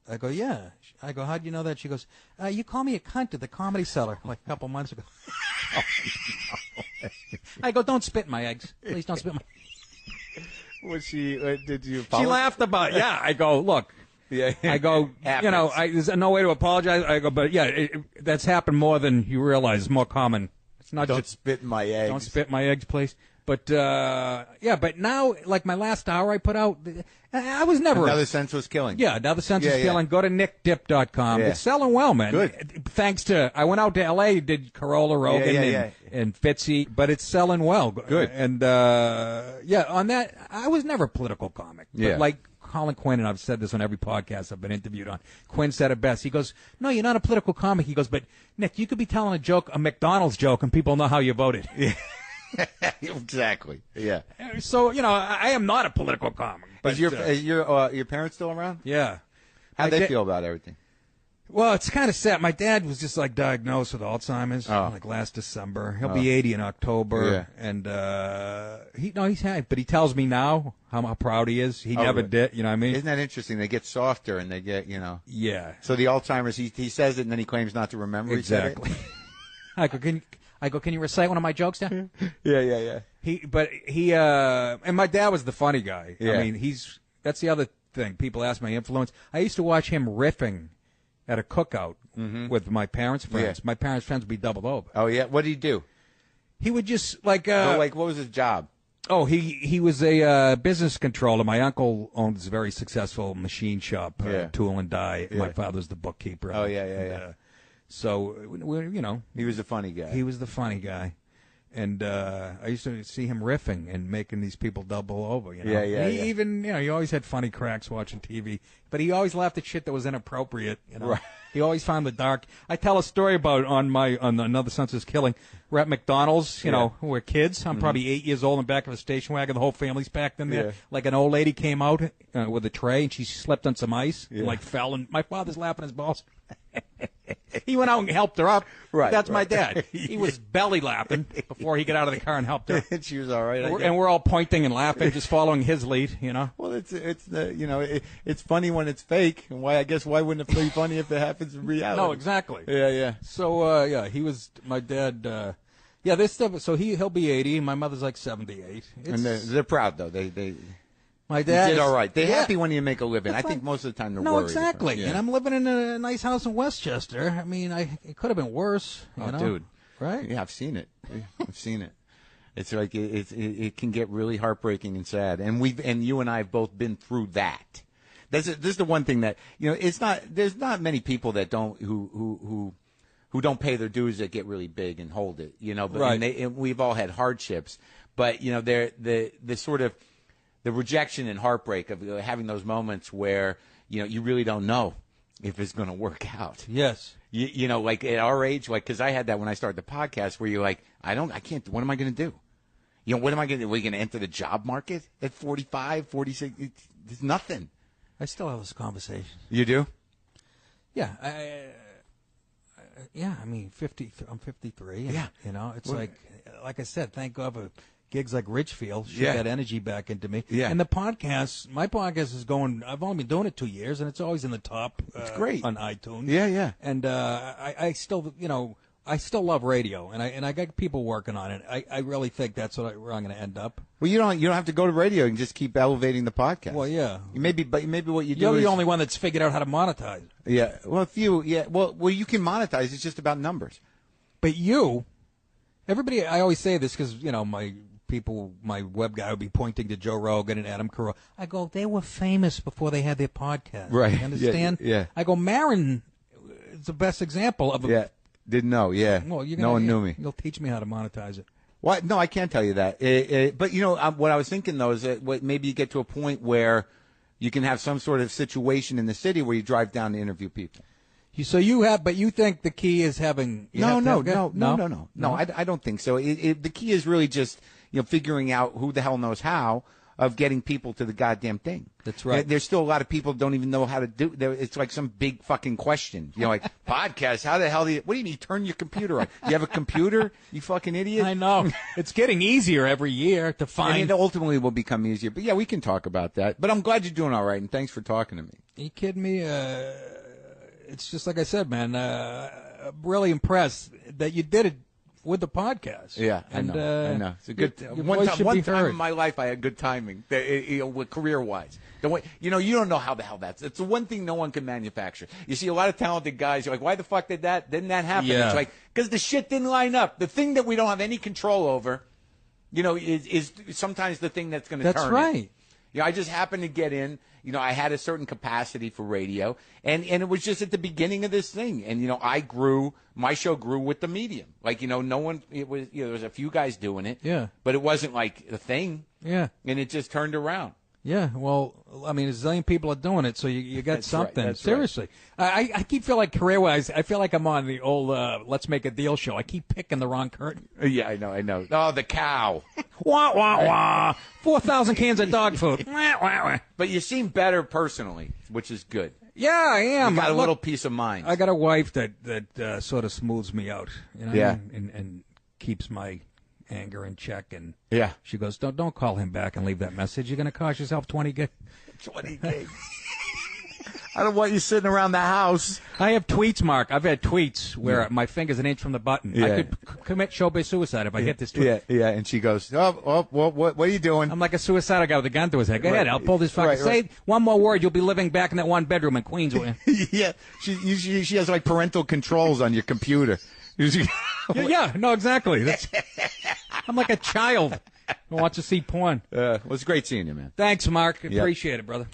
"Yeah." I go, "How'd you know that?" She goes, "You call me a cunt at the Comedy Cellar like a couple months ago." Oh, no. I go, "Don't spit in my eggs. Please don't spit in my."
Was she? Did you?
She laughed about it. Yeah. I go, "Look."
Yeah.
I go, there's no way to apologize. I go, but yeah, that's happened more than you realize. It's more common. It's not
Don't
just
spit in my eggs.
Don't spit in my eggs, please. But but now, like my last hour I put out, I was never
Another Sense Was Killing.
Yeah, Another Sense Was Killing. Go to nickdip.com.
Yeah.
It's selling well, man.
Good.
Thanks to I went out to L.A. did Corolla Rogan and Fitzy, but it's selling well.
Good.
And on that, I was never a political comic. But like Colin Quinn, and I've said this on every podcast I've been interviewed on. Quinn said it best. He goes, "No, you're not a political comic." He goes, "But Nick, you could be telling a McDonald's joke, and people know how you voted."
Yeah. Exactly. Yeah.
So I am not a political comic. But,
is your parents still around?
Yeah.
How'd they feel about everything?
Well, it's kind of sad. My dad was just like diagnosed with Alzheimer's like last December. He'll be 80 in October, and he's happy. But he tells me now how proud he is. He never did. You know what I mean?
Isn't that interesting? They get softer and they get
Yeah.
So the Alzheimer's, he says it and then he claims not to remember.
Exactly. I go, can you recite one of my jokes now?
Yeah.
And my dad was the funny guy.
Yeah.
I mean, that's the other thing. People ask my influence. I used to watch him riffing at a cookout with my parents' friends.
Yeah.
My parents' friends would be doubled over.
Oh, yeah? What did he do?
He would just, what
was his job?
Oh, he was a business controller. My uncle owns a very successful machine shop, tool and die.
Yeah.
My father's the bookkeeper.
Oh, yeah.
So,
he was a funny guy.
He was the funny guy. And I used to see him riffing and making these people double over. Even, he always had funny cracks watching TV. But he always laughed at shit that was inappropriate.
Right.
He always found the dark. I tell a story about on Another Sense Was Killing. We're at McDonald's, we're kids. I'm probably 8 years old in the back of a station wagon. The whole family's packed in there.
Yeah.
Like an old lady came out with a tray and she slipped on some ice and fell. And my father's laughing his balls. He went out and helped her up.
Right.
That's my dad. He was belly laughing before he got out of the car and helped her.
And she was all right.
And we're all pointing and laughing, just following his lead,
Well, it's funny when it's fake. And why wouldn't it be funny if it happens in reality?
No, exactly.
Yeah.
So he was my dad. This stuff. So he'll be 80. My mother's like 78.
And they're proud though.
My dad
did all right. They're happy when you make a living. I think most of the time they're worried.
No, exactly. Yeah. And I'm living in a nice house in Westchester. I mean, it could have been worse.
Dude.
Right?
Yeah, I've seen it. I've seen it. It's like it can get really heartbreaking and sad. And you and I have both been through that. This is the one thing that there's not many people that don't who don't pay their dues that get really big and hold it. But
right.
and we've all had hardships. But they're the sort of the rejection and heartbreak of having those moments where, you really don't know if it's going to work out.
Yes.
Like at our age, because I had that when I started the podcast where you're like, I can't, what am I going to do? What am I going to do? Are we going to enter the job market at 45, 46? It's nothing.
I still have this conversation.
You do?
Yeah. I mean, 50, I'm 53. And,
Yeah.
It's like I said, thank God for gigs like Richfield, shoot
Yeah.
that energy back into me.
Yeah.
And the podcast, my podcast is going, I've only been doing it 2 years, and it's always in the top.
It's great.
On iTunes.
Yeah.
And I still, I still love radio, and I got people working on it. I really think that's where I'm going to end up.
Well, you don't have to go to radio. You can just keep elevating the podcast.
Well, yeah.
Maybe what you do
You're
is
the only one that's figured out how to monetize.
Yeah. Well, Well, you can monetize. It's just about numbers.
But everybody, I always say this because, my web guy would be pointing to Joe Rogan and Adam Carolla. I go, they were famous before they had their podcast.
Right.
You understand?
Yeah.
I go, Maron is the best example of a...
Yeah. Didn't know. Yeah.
Well,
no one knew me.
You'll teach me how to monetize it.
Well, no, I can't tell you that. But, what I was thinking, though, is that maybe you get to a point where you can have some sort of situation in the city where you drive down to interview people.
But you think the key is having...
No. I don't think so. The key is really just, figuring out who the hell knows how of getting people to the goddamn thing.
That's right.
There's still a lot of people who don't even know how to do. It's like some big fucking question. Like podcast. How the hell what do you mean? Turn your computer on. You have a computer? You fucking idiot.
I know. It's getting easier every year to find.
I mean, it ultimately will become easier. But yeah, we can talk about that. But I'm glad you're doing all right, and thanks for talking to me.
Are you kidding me? It's just like I said, man. I'm really impressed that you did it with the podcast.
Yeah, I know. It's a good one time in my life I had good timing, career-wise. You don't know how the hell that's. It's the one thing no one can manufacture. You see a lot of talented guys. You're like, why the fuck didn't that happen?
Yeah.
It's like because the shit didn't line up. The thing that we don't have any control over, is sometimes the thing that's going to turn
That's right.
it. I just happened to get in. I had a certain capacity for radio, and it was just at the beginning of this thing. And, my show grew with the medium. Like, no one, it was, there was a few guys doing it.
Yeah.
But it wasn't like a thing.
Yeah.
And it just turned around.
Yeah, well, I mean, a zillion people are doing it, so you got
That's
something.
right,
Seriously.
right.
I keep feeling like career-wise, I feel like I'm on the old Let's Make a Deal show. I keep picking the wrong curtain.
Yeah, I know. Oh, the cow.
Wah, wah, wah. 4,000 cans of dog food. Wah, wah, wah.
But you seem better personally, which is good.
Yeah, I am.
You got a little peace of mind.
I got a wife that sort of smooths me out,
Yeah.
and keeps my anger in check, and
Yeah.
she goes, don't call him back and leave that message. You're going to cost yourself 20 gig.
20 gigs. I don't want you sitting around the house.
I have tweets, Mark. I've had tweets where my finger's an inch from the button.
Yeah.
I could commit showbiz suicide if I get this tweet.
Yeah. And she goes, what are you doing?
I'm like a suicidal guy with a gun to his head. Go ahead, I'll pull this fucking.
Right.
Say one more word, you'll be living back in that one bedroom in Queens.
Yeah. She has like parental controls on your computer.
Yeah, no, exactly. I'm like a child who wants to see porn.
Well, it's great seeing you, man.
Thanks, Mark. Appreciate it, brother.